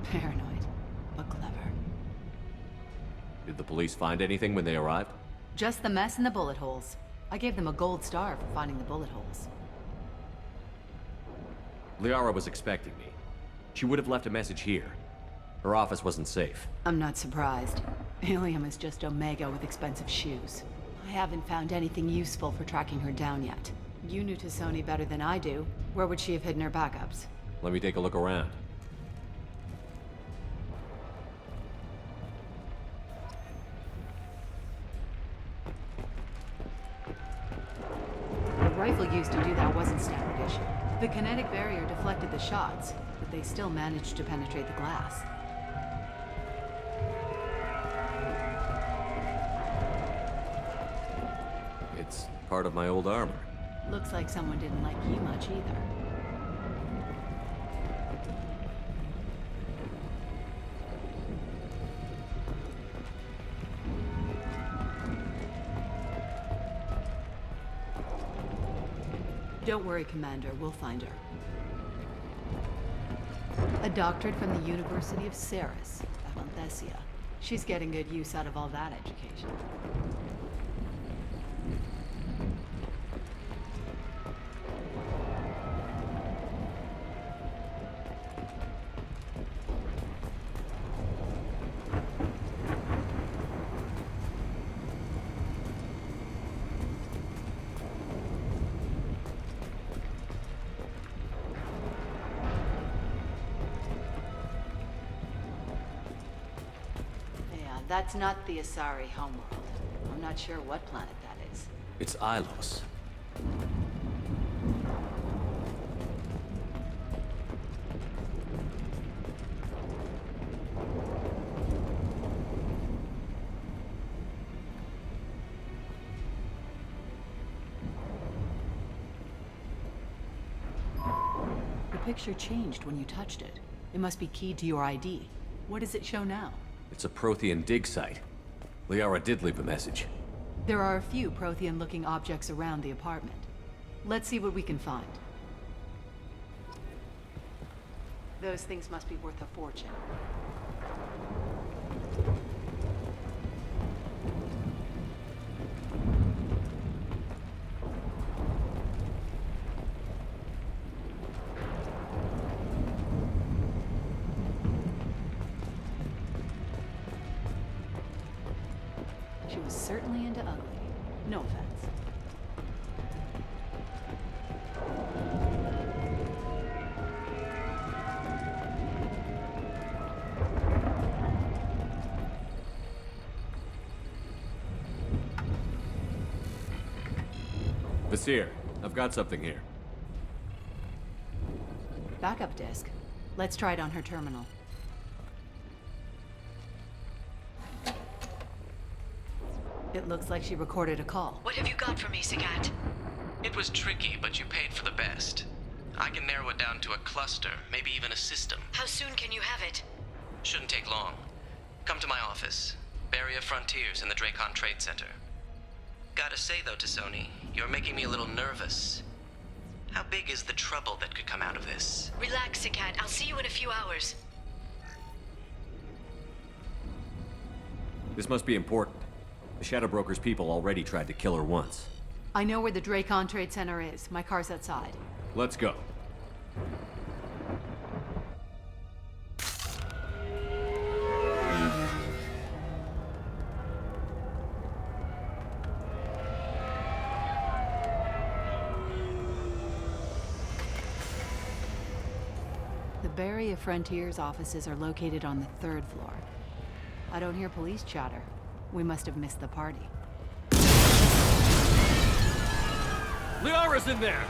Paranoid, but clever. Did the police find anything when they arrived? Just the mess and the bullet holes. I gave them a gold star for finding the bullet holes. Liara was expecting me. She would have left a message here. Her office wasn't safe. I'm not surprised. Ilium is just Omega with expensive shoes. I haven't found anything useful for tracking her down yet. You knew Tassoni better than I do. Where would she have hidden her backups? Let me take a look around. The rifle used to do that wasn't standard issue. The kinetic barrier deflected the shots, but they still managed to penetrate the glass. It's part of my old armor. Looks like someone didn't like you much either. Don't worry, Commander. We'll find her. A doctorate from the University of Ceres, Avanthesia. She's getting good use out of all that education. That's not the Asari homeworld. I'm not sure what planet that is. It's Ilos. The picture changed when you touched it. It must be keyed to your ID. What does it show now? It's a Prothean dig site. Liara did leave a message. There are a few Prothean-looking objects around the apartment. Let's see what we can find. Those things must be worth a fortune. She was certainly into ugly. No offense. Vasir, I've got something here. Backup disk. Let's try it on her terminal. It looks like she recorded a call. What have you got for me, Sagat? It was tricky, but you paid for the best. I can narrow it down to a cluster, maybe even a system. How soon can you have it? Shouldn't take long. Come to my office. Barrier Frontiers in the Dracon Trade Center. Gotta say though, Tassoni, you're making me a little nervous. How big is the trouble that could come out of this? Relax, Sagat. I'll see you in a few hours. This must be important. The Shadow Broker's people already tried to kill her once. I know where the Dracon Trade Center is. My car's outside. Let's go. The Barrier Frontiers offices are located on the 3rd floor. I don't hear police chatter. We must have missed the party. Liara's in there!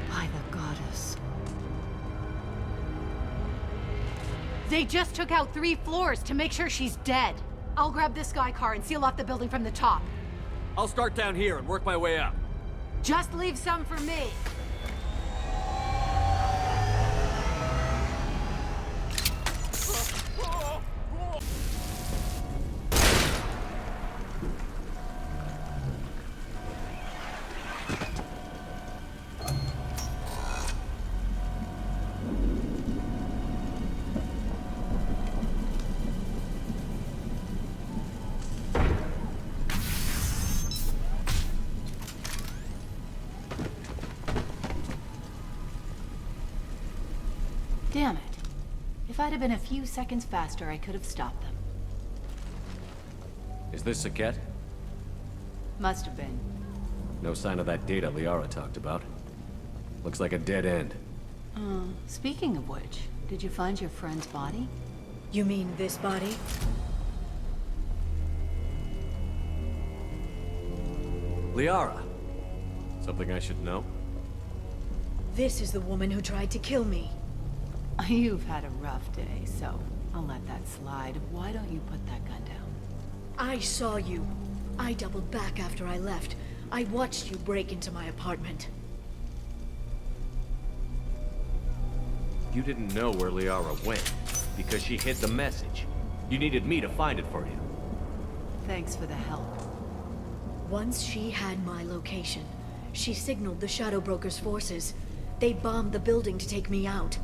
By the goddess. They just took out 3 floors to make sure she's dead. I'll grab this Sky car and seal off the building from the top. I'll start down here and work my way up. Just leave some for me. If I'd have been a few seconds faster, I could have stopped them. Is this Saket? Must have been. No sign of that data Liara talked about. Looks like a dead end. Speaking of which, did you find your friend's body? You mean this body? Liara! Something I should know? This is the woman who tried to kill me. You've had a rough day, so I'll let that slide. Why don't you put that gun down? I saw you. I doubled back after I left. I watched you break into my apartment. You didn't know where Liara went, because she hid the message. You needed me to find it for you. Thanks for the help. Once she had my location, she signaled the Shadow Broker's forces. They bombed the building to take me out.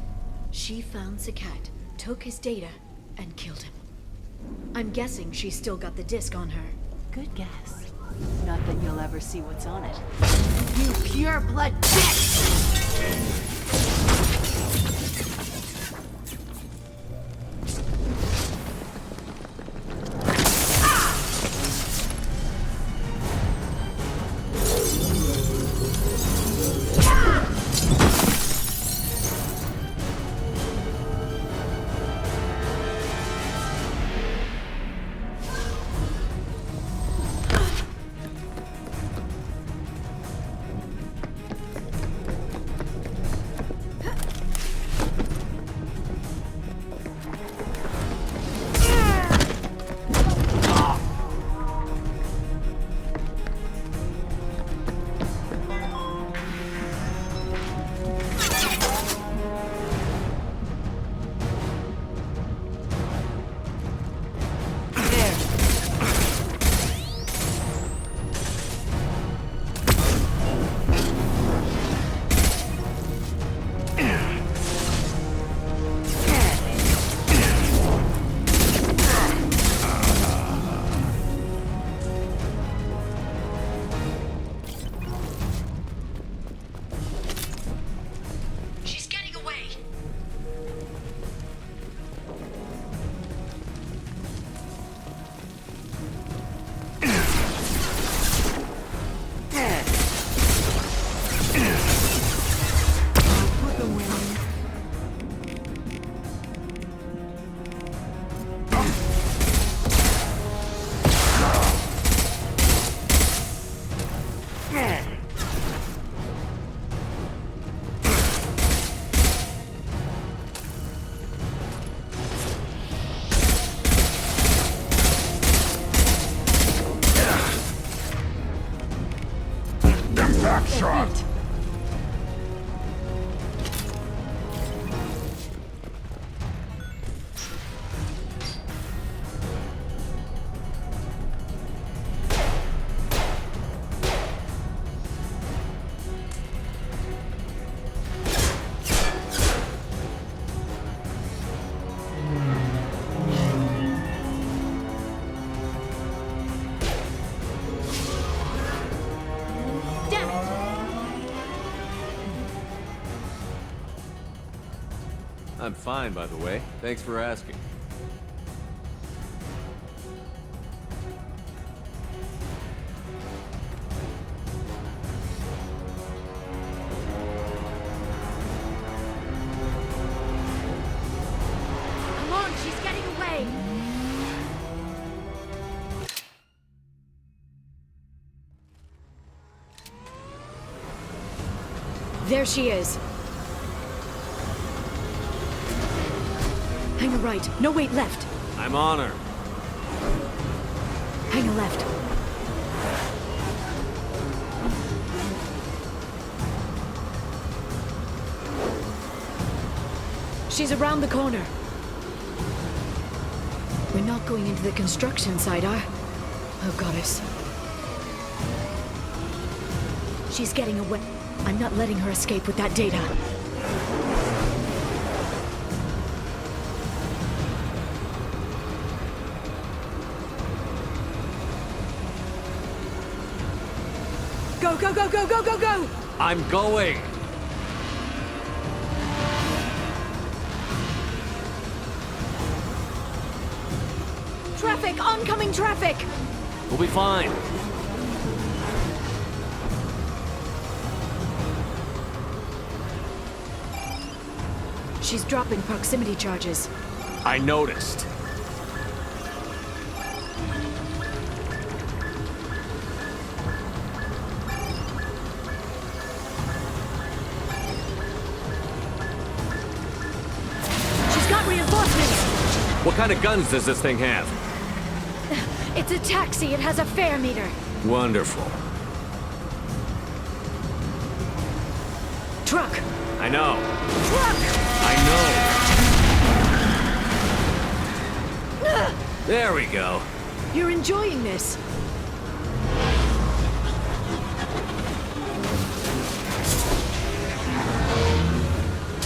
She found Saket, took his data, and killed him. I'm guessing she's still got the disc on her. Good guess. Not that you'll ever see what's on it. You pure blood bitch! Shot! I'm fine, by the way. Thanks for asking. Come on, she's getting away! There she is. Hang a right. No, wait, left. I'm on her. Hang a left. She's around the corner. We're not going into the construction site, are? Oh, goddess. She's getting away. I'm not letting her escape with that data. Go, go, go, go, go, go, go! I'm going! Traffic! Oncoming traffic! We'll be fine. She's dropping proximity charges. I noticed. She's got reinforcements! What kind of guns does this thing have? It's a taxi. It has a fare meter. Wonderful. Truck! I know. Truck! I know. There we go. You're enjoying this.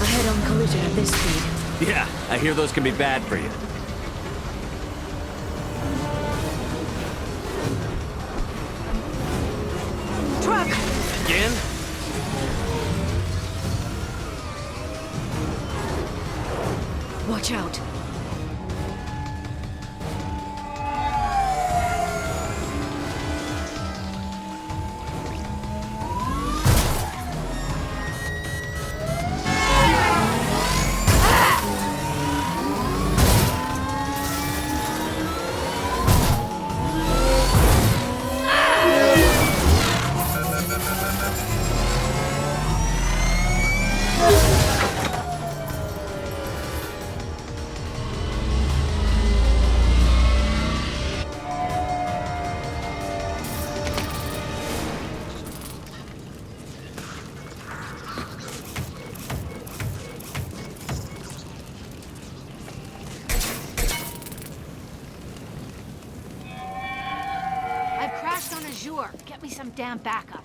A head-on collision at this speed. Yeah, I hear those can be bad for you. Truck! Again? Watch out. Get me some damn backup.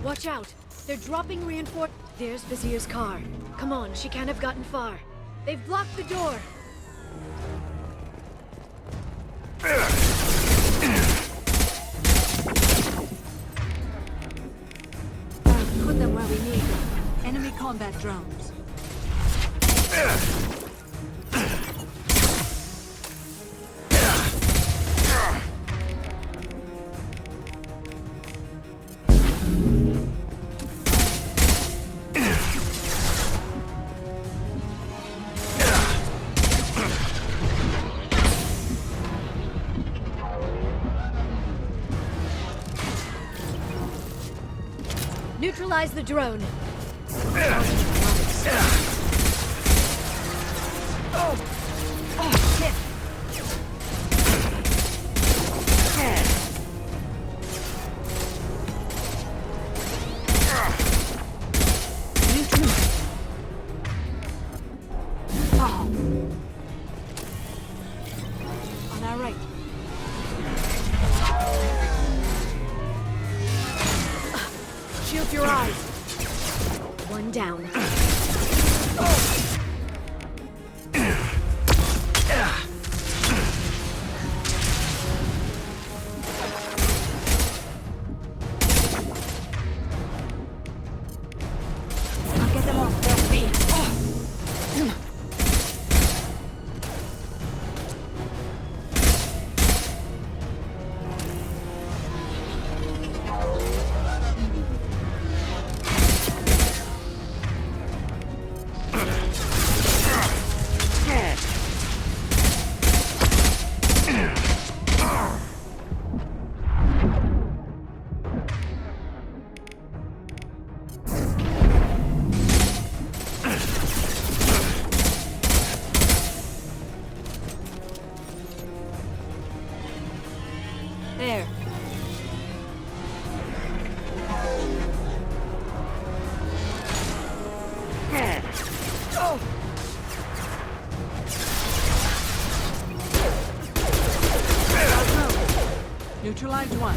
Watch out! They're dropping reinforce. There's Vizier's car. Come on, she can't have gotten far. They've blocked the door. Put them where we need them. Enemy combat drones. Neutralize the drone. Shit. On our right. Shield your eyes. One down. I'll get them off their feet. There. Oh. Neutralized one.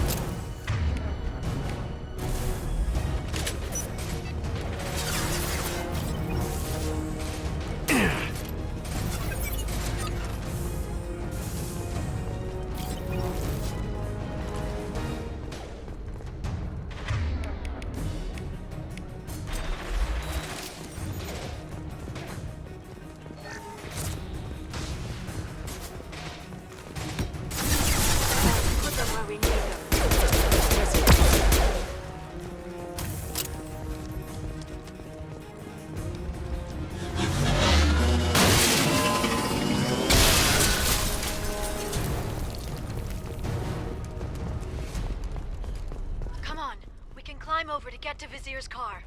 can climb over to get to Vizier's car.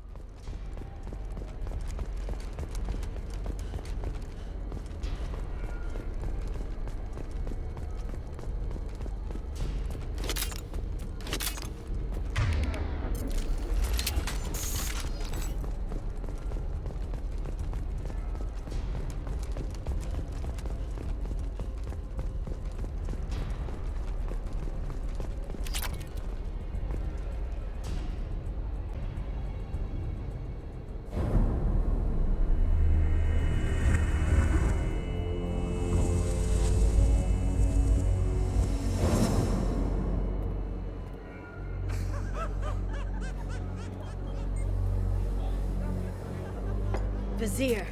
Vizier,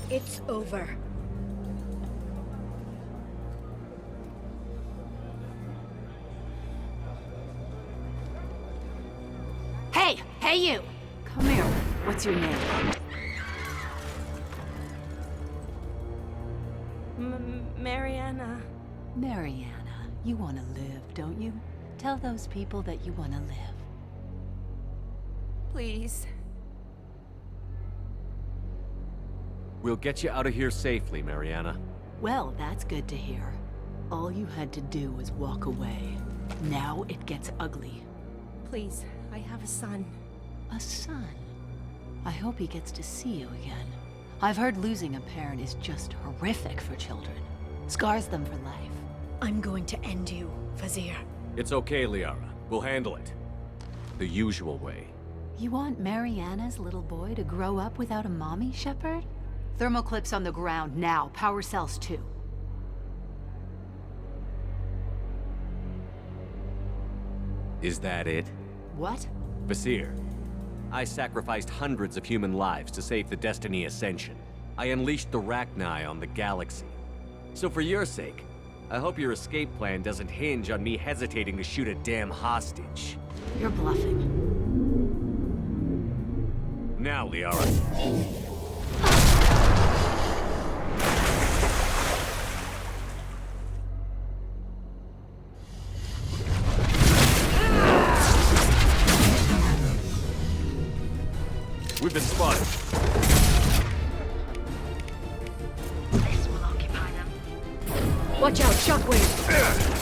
it's over. Hey! Hey, you! Come here. What's your name? Mariana. Mariana. You want to live, don't you? Tell those people that you want to live. Please. We'll get you out of here safely, Mariana. Well, that's good to hear. All you had to do was walk away. Now it gets ugly. Please, I have a son. A son? I hope he gets to see you again. I've heard losing a parent is just horrific for children. Scars them for life. I'm going to end you, Vizier. It's okay, Liara. We'll handle it. The usual way. You want Mariana's little boy to grow up without a mommy, Shepard? Thermoclips on the ground now. Power cells too. Is that it? What? Vizier, I sacrificed hundreds of human lives to save the Destiny Ascension. I unleashed the Rachni on the galaxy. So for your sake, I hope your escape plan doesn't hinge on me hesitating to shoot a damn hostage. You're bluffing. Now, Liara. We've been spotted. This will occupy them. Watch out, shockwave!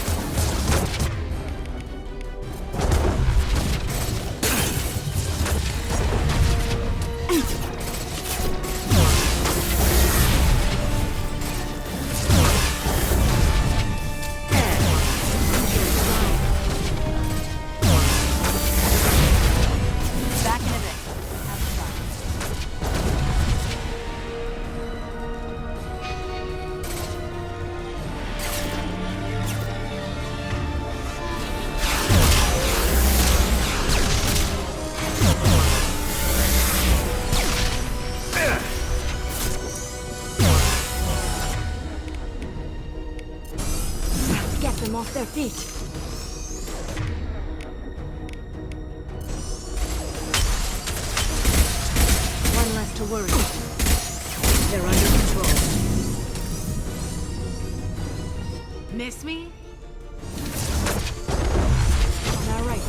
Off their feet. One less to worry. They're under control. Miss me? On our right.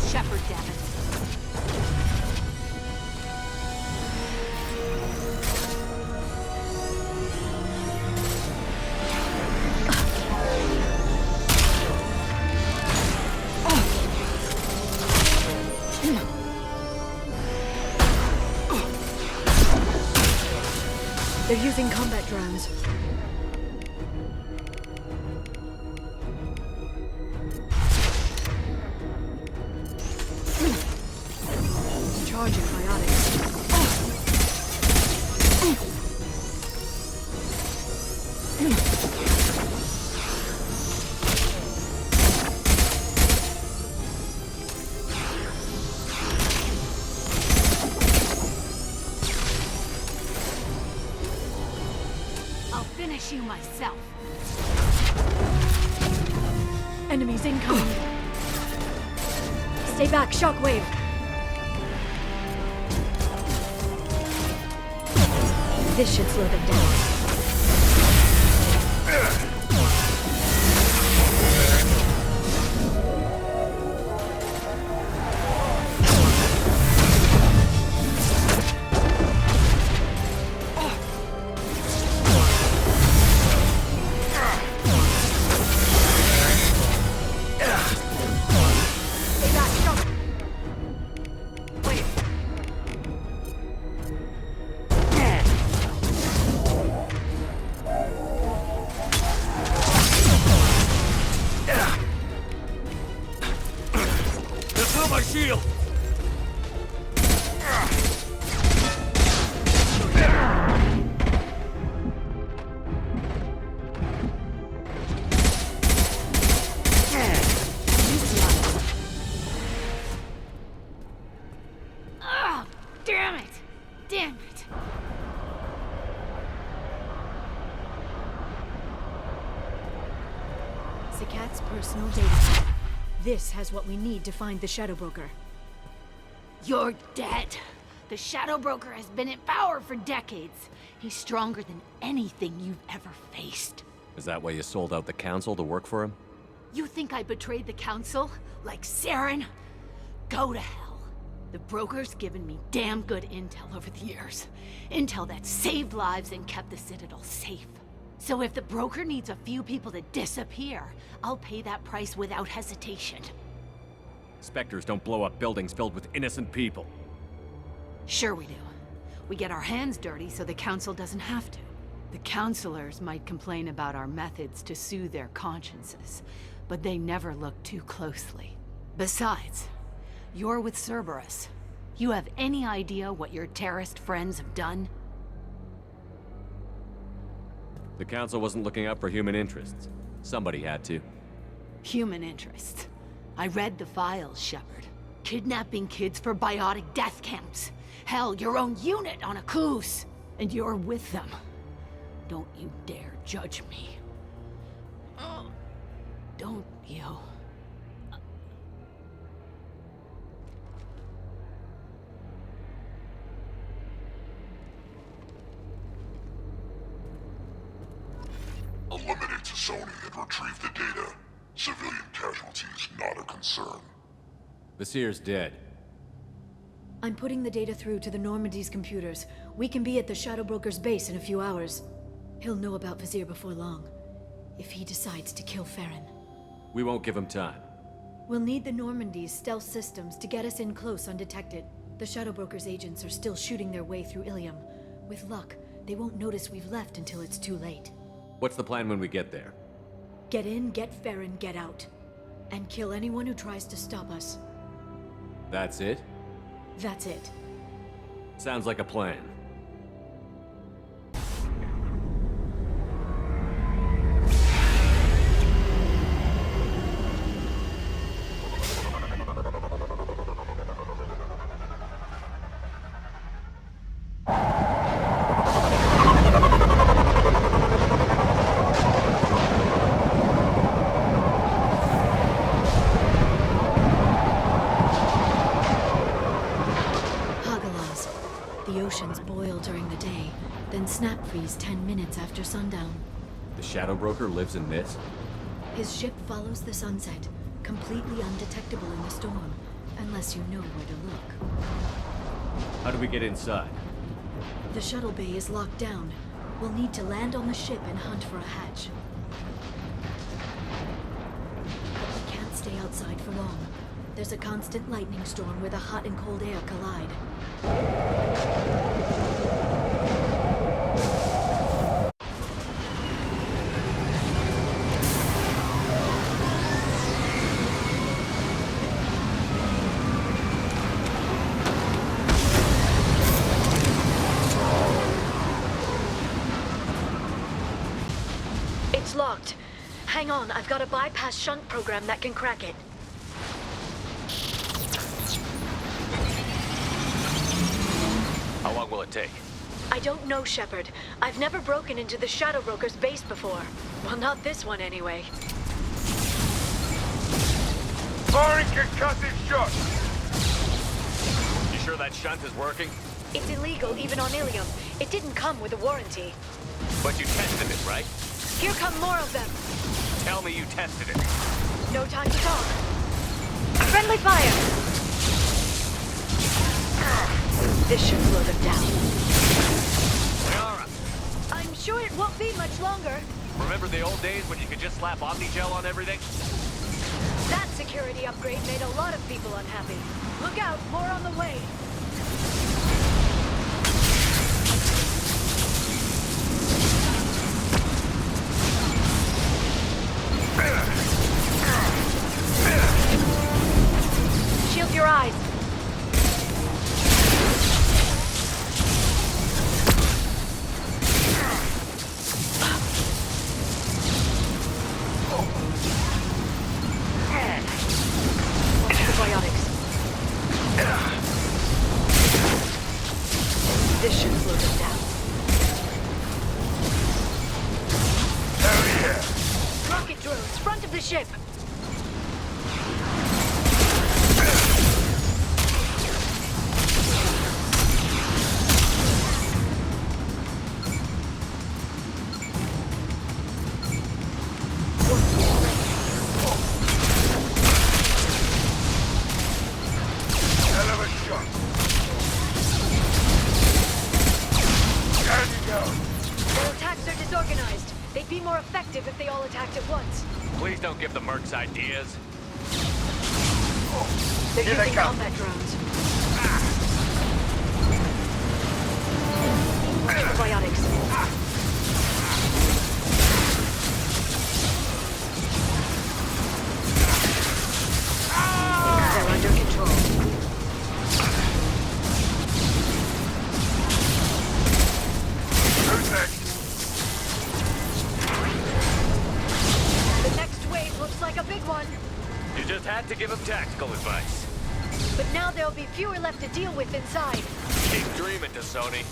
Shepard, damn it. They're using combat drones. Charging biotics. I'll finish finish you myself. Enemies incoming. Stay back, shockwave. This should slow them down. Cat's personal data. This has what we need to find the Shadow Broker. You're dead. The Shadow Broker has been in power for decades. He's stronger than anything you've ever faced. Is that why you sold out the Council to work for him? You think I betrayed the Council? Like Saren? Go to hell. The Broker's given me damn good intel over the years. Intel that saved lives and kept the Citadel safe. So if the Broker needs a few people to disappear, I'll pay that price without hesitation. Spectres don't blow up buildings filled with innocent people. Sure we do. We get our hands dirty so the Council doesn't have to. The Councilors might complain about our methods to soothe their consciences, but they never look too closely. Besides, you're with Cerberus. You have any idea what your terrorist friends have done? The Council wasn't looking out for human interests. Somebody had to. Human interests. I read the files, Shepard. Kidnapping kids for biotic death camps. Hell, your own unit on a cruise. And you're with them. Don't you dare judge me. Don't you? Eliminate Sony and retrieve the data. Civilian casualties not a concern. Vasir's dead. I'm putting the data through to the Normandy's computers. We can be at the Shadow Broker's base in a few hours. He'll know about Vasir before long. If he decides to kill Farron. We won't give him time. We'll need the Normandy's stealth systems to get us in close undetected. The Shadow Broker's agents are still shooting their way through Ilium. With luck, they won't notice we've left until it's too late. What's the plan when we get there? Get in, get Farron, get out. And kill anyone who tries to stop us. That's it? That's it. Sounds like a plan. Snap freeze 10 minutes after sundown. The Shadow Broker lives in this? His ship follows the sunset, completely undetectable in the storm, unless you know where to look. How do we get inside? The shuttle bay is locked down. We'll need to land on the ship and hunt for a hatch. But we can't stay outside for long. There's a constant lightning storm where the hot and cold air collide. It's locked. Hang on, I've got a bypass shunt program that can crack it. How long will it take? I don't know, Shepard. I've never broken into the Shadow Broker's base before. Well, not this one anyway. Firing concussive shot! You sure that shunt is working? It's illegal even on Ilium. It didn't come with a warranty. But you tested it, right? Here come more of them. Tell me you tested it. No time to talk. Friendly fire! This should slow them down. Liara, I'm sure it won't be much longer. remember the old days when you could just slap Omnigel on everything? That security upgrade made a lot of people unhappy. Look out, more on the way. Shield your eyes. Antibiotics. This should slow them down. Rocket drones, front of the ship. Their attacks are disorganized. They'd be more effective if they all attacked at once. Please don't give the mercs ideas. They're Here they using come. combat drones. Antibiotics. They're under control. Who's next? The next wave looks like a big one. You just had to give him tactical advice. But now there'll be fewer left to deal with inside. Keep dreaming, Sony.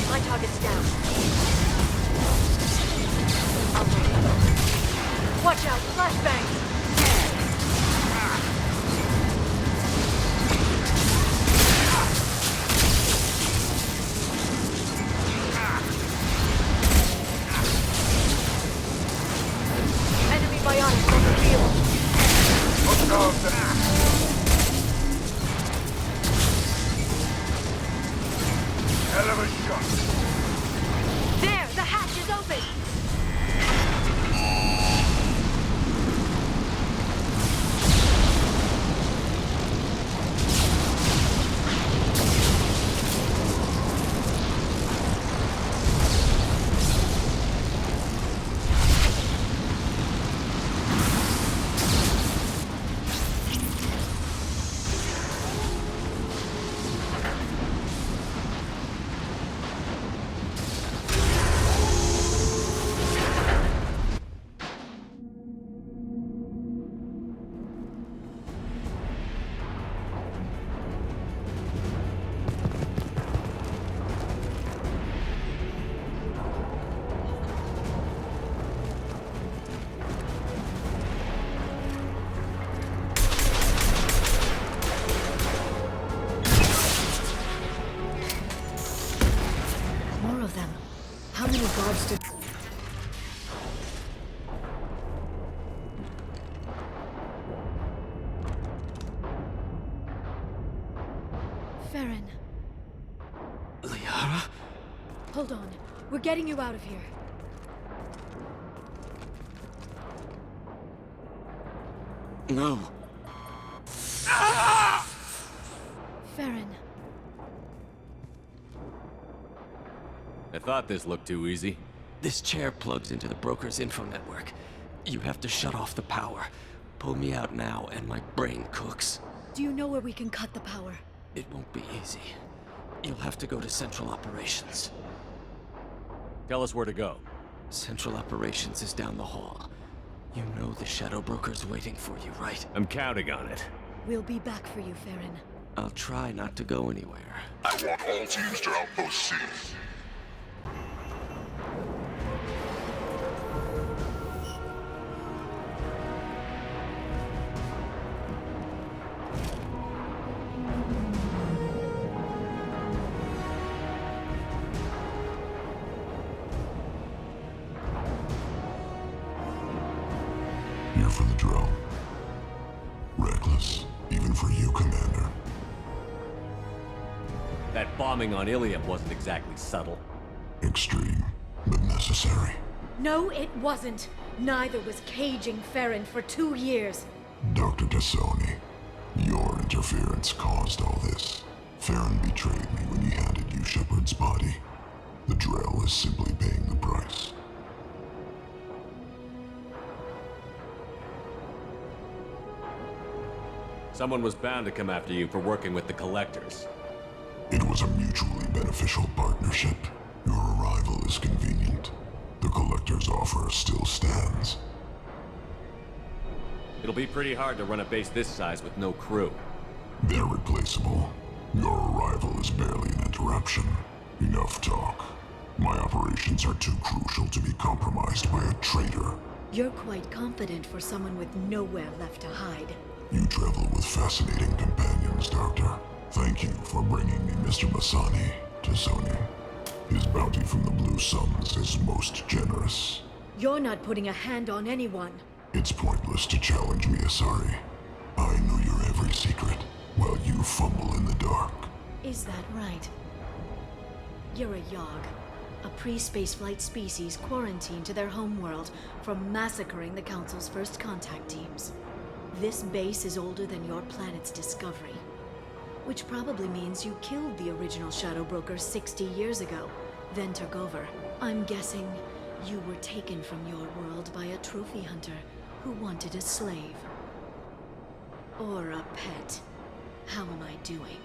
My target's down. I'm ready. Watch out, flashbangs! Enemy biotics on the field. Hell of a shot. There, the hatch is open. More of them. How many guards did... Farron, Liara? hold on. We're getting you out of here. No. Farron. I thought this looked too easy. This chair plugs into the broker's info network. You have to shut off the power. Pull me out now, and my brain cooks. Do you know where we can cut the power? It won't be easy. You'll have to go to Central Operations. Tell us where to go. Central Operations is down the hall. You know the Shadow Broker's waiting for you, right? I'm counting on it. We'll be back for you, Farron. I'll try not to go anywhere. I want all teams to Outpost C. Here for the drill. Reckless, even for you, Commander. That bombing on Ilium wasn't exactly subtle. Extreme, but necessary. No, it wasn't. Neither was caging Farron for 2 years. Dr. Tassoni, your interference caused all this. Farron betrayed me when he handed you Shepard's body. The Drell is simply paying the price. Someone was bound to come after you for working with the Collectors. It was a mutually beneficial partnership. Your arrival is convenient. The Collector's offer still stands. It'll be pretty hard to run a base this size with no crew. They're replaceable. Your arrival is barely an interruption. Enough talk. My operations are too crucial to be compromised by a traitor. You're quite confident for someone with nowhere left to hide. You travel with fascinating companions, Doctor. Thank you for bringing me Mr. Masani to Sony. His bounty from the Blue Suns is most generous. You're not putting a hand on anyone. It's pointless to challenge me, Asari. I know your every secret, while you fumble in the dark. Is that right? You're a Yogg, a pre-spaceflight species quarantined to their homeworld from massacring the Council's first contact teams. This base is older than your planet's discovery, which probably means you killed the original Shadow Broker 60 years ago, then took over. I'm guessing you were taken from your world by a trophy hunter who wanted a slave. Or a pet. How am I doing?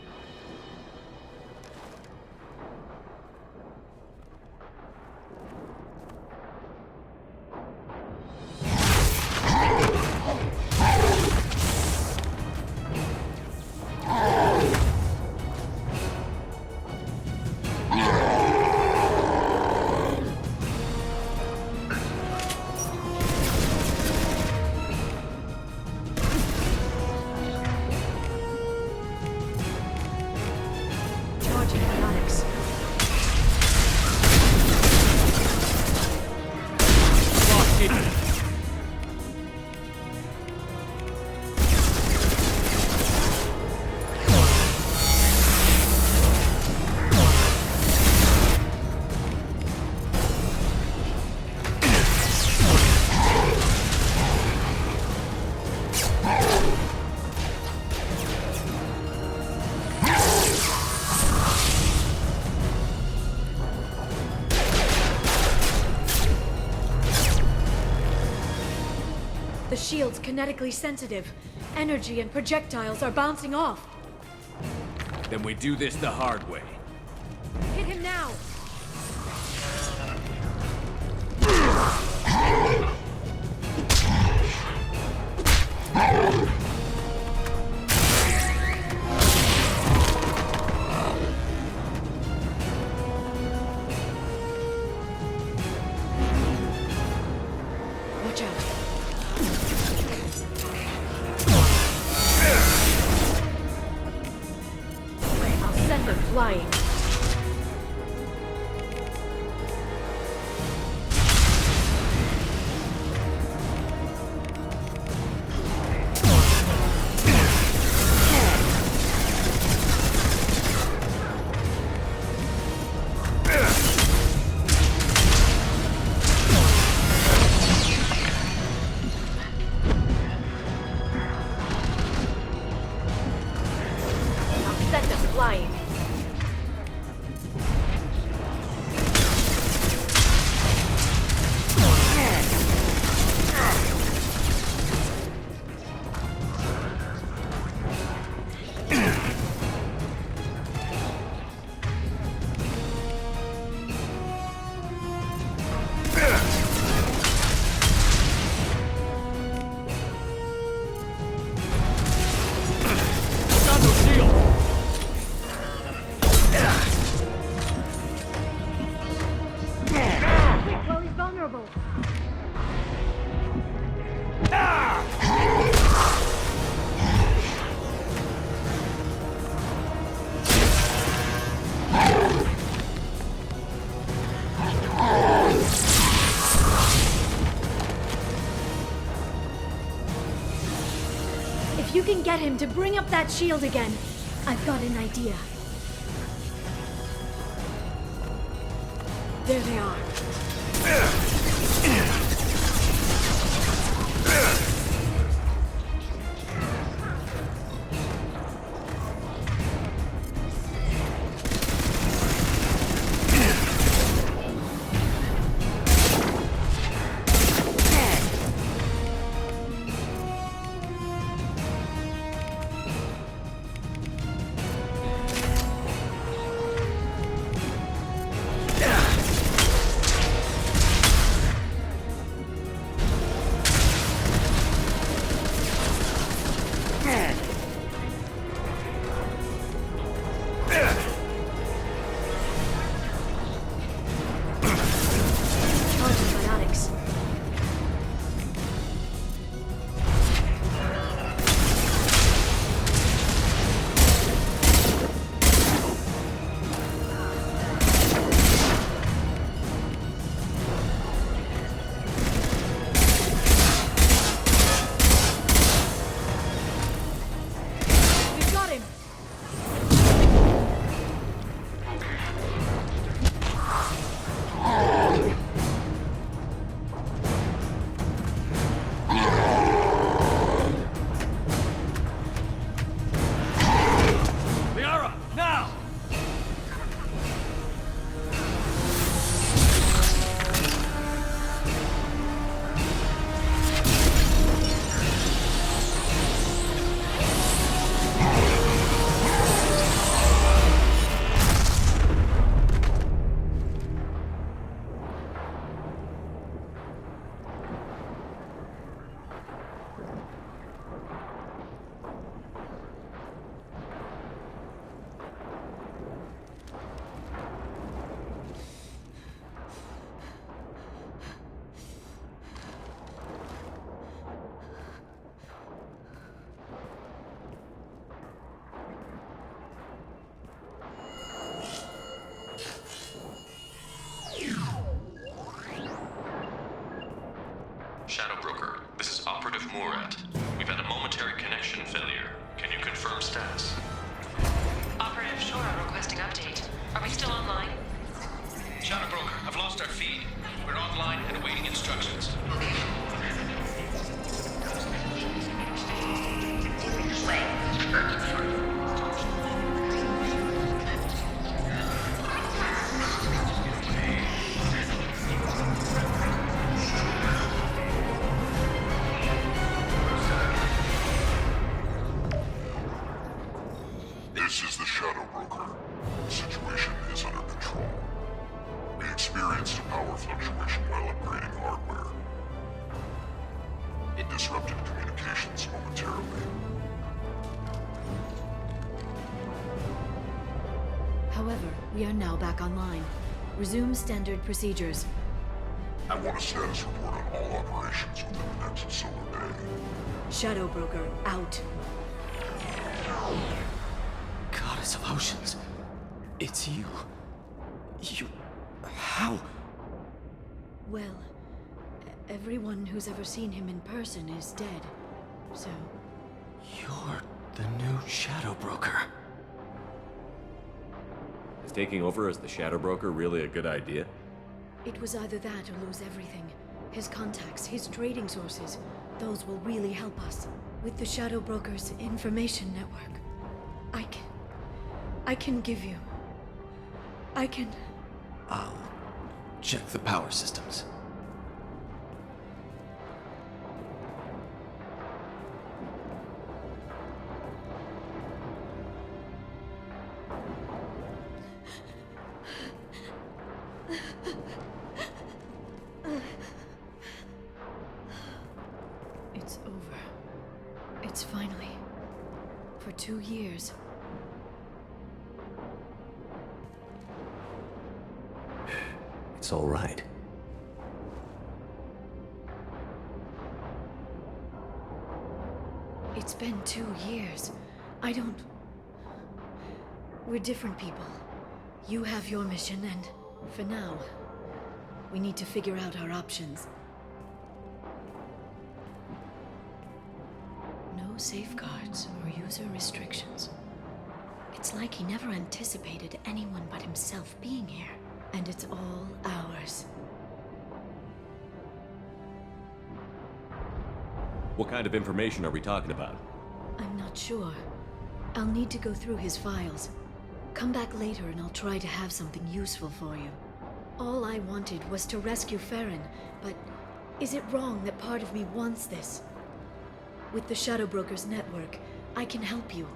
The shield's kinetically sensitive. Energy and projectiles are bouncing off. Then we do this the hard way. Hit him now! Watch out. I'll send them flying. If you can get him to bring up that shield again, I've got an idea. There they are. Shadow Broker, this is Operative Murat. We've had a momentary connection failure. Can you confirm status? Operative Shora requesting update. Are we still online? Shadow Broker, I've lost our feed. We're online and awaiting instructions. This is the Shadow Broker. The situation is under control. We experienced a power fluctuation while upgrading hardware. It disrupted communications momentarily. However, we are now back online. Resume standard procedures. I want a status report on all operations within the next solar day. Shadow Broker, out. Goddess of Oceans. It's you. How? Well, everyone who's ever seen him in person is dead. So... You're the new Shadow Broker. Is taking over as the Shadow Broker really a good idea? it was either that or lose everything. His contacts, his trading sources, those will really help us. With the Shadow Broker's information network, I can give you... I'll check the power systems. It's over. It's finally... For 2 years. It's all right. It's been 2 years. I don't... We're different people. You have your mission, and for now, we need to figure out our options. No safeguards or user restrictions. It's like he never anticipated anyone but himself being here. And it's all ours. What kind of information are we talking about? I'm not sure. I'll need to go through his files. Come back later and I'll try to have something useful for you. All I wanted was to rescue Farron, but is it wrong that part of me wants this? With the Shadow Brokers network, I can help you.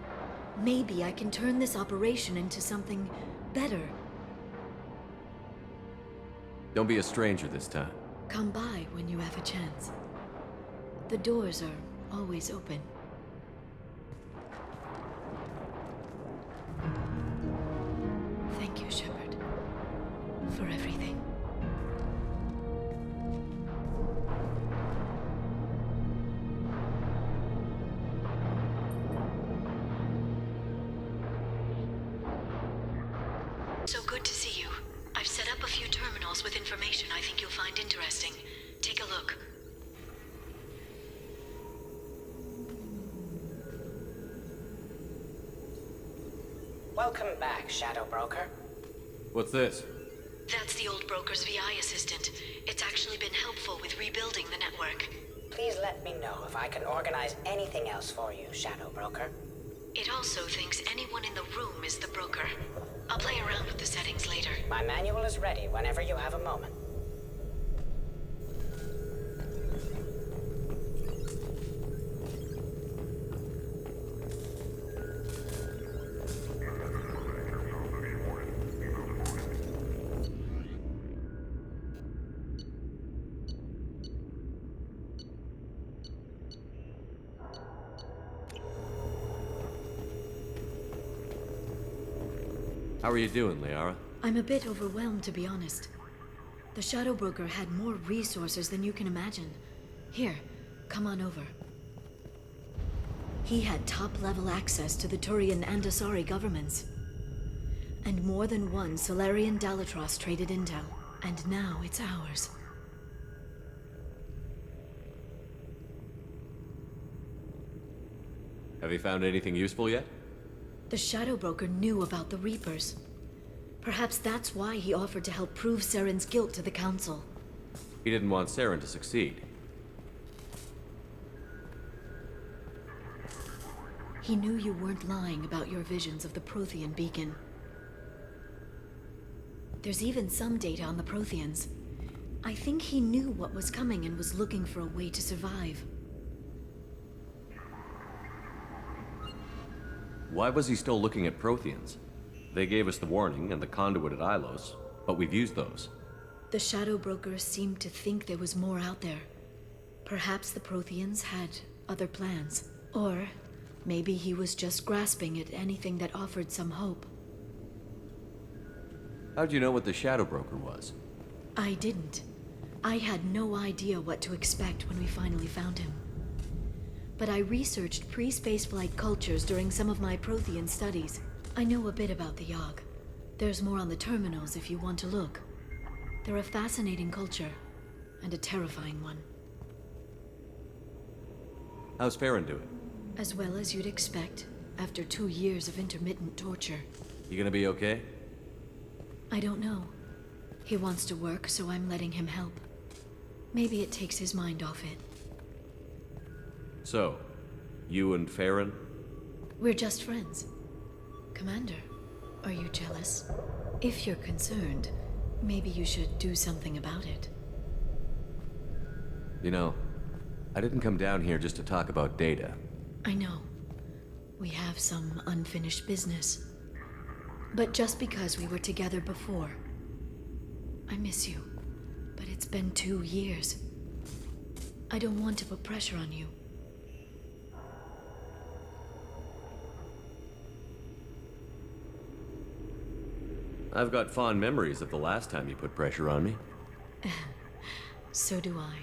Maybe I can turn this operation into something better. Don't be a stranger this time. Come by when you have a chance. The doors are always open. Thank you, Shepard, for everything. So good to see you. I've set up a few terminals with information I think you'll find interesting. Take a look. Welcome back, Shadow Broker. What's this? That's the old broker's VI assistant. It's actually been helpful with rebuilding the network. Please let me know if I can organize anything else for you, Shadow Broker. It also thinks anyone in the room is the broker. I'll play around with the settings later. My manual is ready whenever you have a moment. How are you doing, Liara? I'm a bit overwhelmed, to be honest. The Shadow Broker had more resources than you can imagine. Here, come on over. He had top-level access to the Turian and Asari governments. And more than one Solarian Dalatros traded intel. And now it's ours. Have you found anything useful yet? The Shadow Broker knew about the Reapers. Perhaps that's why he offered to help prove Saren's guilt to the Council. He didn't want Saren to succeed. He knew you weren't lying about your visions of the Prothean beacon. There's even some data on the Protheans. I think he knew what was coming and was looking for a way to survive. Why was he still looking at Protheans? They gave us the warning and the conduit at Ilos, but we've used those. The Shadow Broker seemed to think there was more out there. Perhaps the Protheans had other plans. Or maybe he was just grasping at anything that offered some hope. How'd you know what the Shadow Broker was? I didn't. I had no idea what to expect when we finally found him. But I researched pre-spaceflight cultures during some of my Prothean studies. I know a bit about the Yogg. There's more on the terminals if you want to look. They're a fascinating culture, and a terrifying one. How's Farron doing? As well as you'd expect, after 2 years of intermittent torture. You gonna be okay? I don't know. He wants to work, so I'm letting him help. Maybe it takes his mind off it. So, you and Farron? We're just friends. Commander, are you jealous? If you're concerned, maybe you should do something about it. You know, I didn't come down here just to talk about data. I know. We have some unfinished business. But just because we were together before, I miss you. But it's been 2 years. I don't want to put pressure on you. I've got fond memories of the last time you put pressure on me. So do I.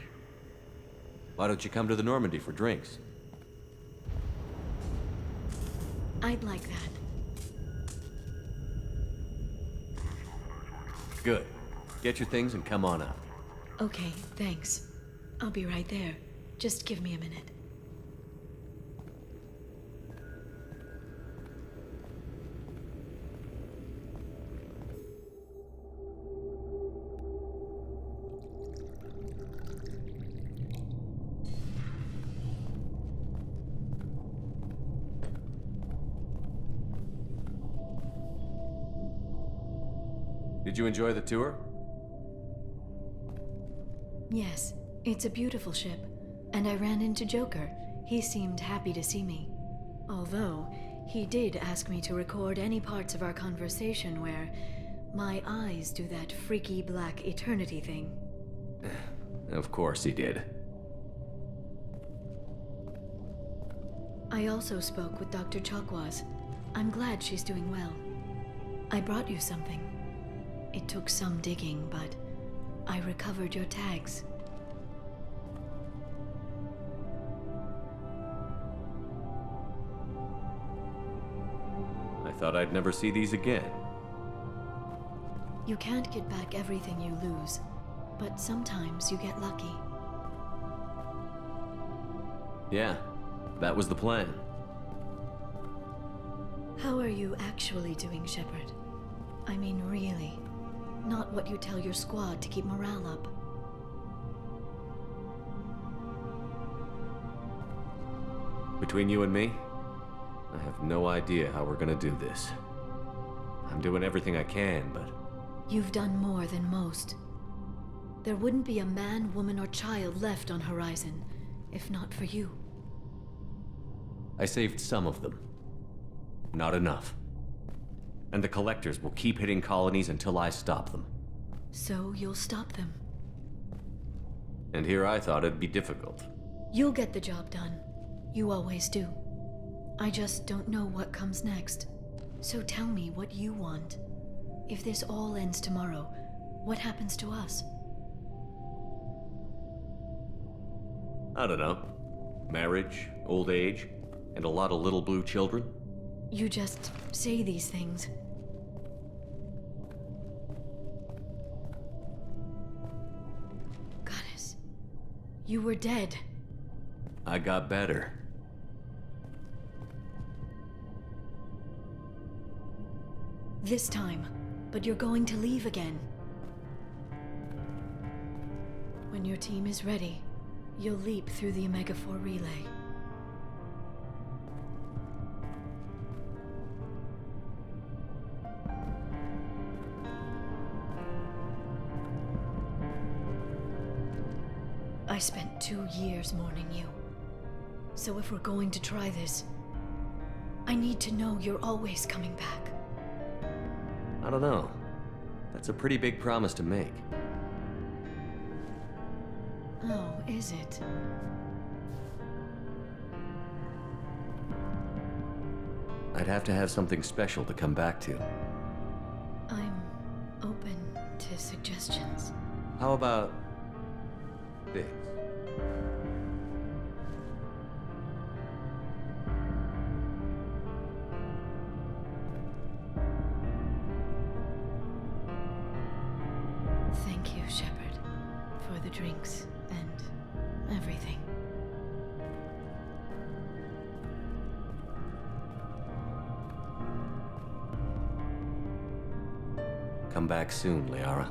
Why don't you come to the Normandy for drinks? I'd like that. Good. Get your things and come on up. Okay, thanks. I'll be right there. Just give me a minute. Did you enjoy the tour? Yes, it's a beautiful ship. And I ran into Joker. He seemed happy to see me. Although, he did ask me to record any parts of our conversation where my eyes do that freaky black eternity thing. Of course he did. I also spoke with Dr. Chakwas. I'm glad she's doing well. I brought you something. It took some digging, but I recovered your tags. I thought I'd never see these again. You can't get back everything you lose, but sometimes you get lucky. Yeah, that was the plan. How are you actually doing, Shepard? I mean, really. Not what you tell your squad to keep morale up. Between you and me, I have no idea how we're gonna do this. I'm doing everything I can, but... You've done more than most. There wouldn't be a man, woman, or child left on Horizon, if not for you. I saved some of them. Not enough. And the Collectors will keep hitting colonies until I stop them. So you'll stop them. And here I thought it'd be difficult. You'll get the job done. You always do. I just don't know what comes next. So tell me what you want. If this all ends tomorrow, what happens to us? I don't know. Marriage, old age, and a lot of little blue children? You just say these things. Goddess, you were dead. I got better. This time, but you're going to leave again. When your team is ready, you'll leap through the Omega-4 relay. I spent 2 years mourning you. So if we're going to try this, I need to know you're always coming back. I don't know. That's a pretty big promise to make. Oh, is it? I'd have to have something special to come back to. I'm open to suggestions. How about this? Thank you, Shepard, for the drinks and everything. Come back soon, Liara.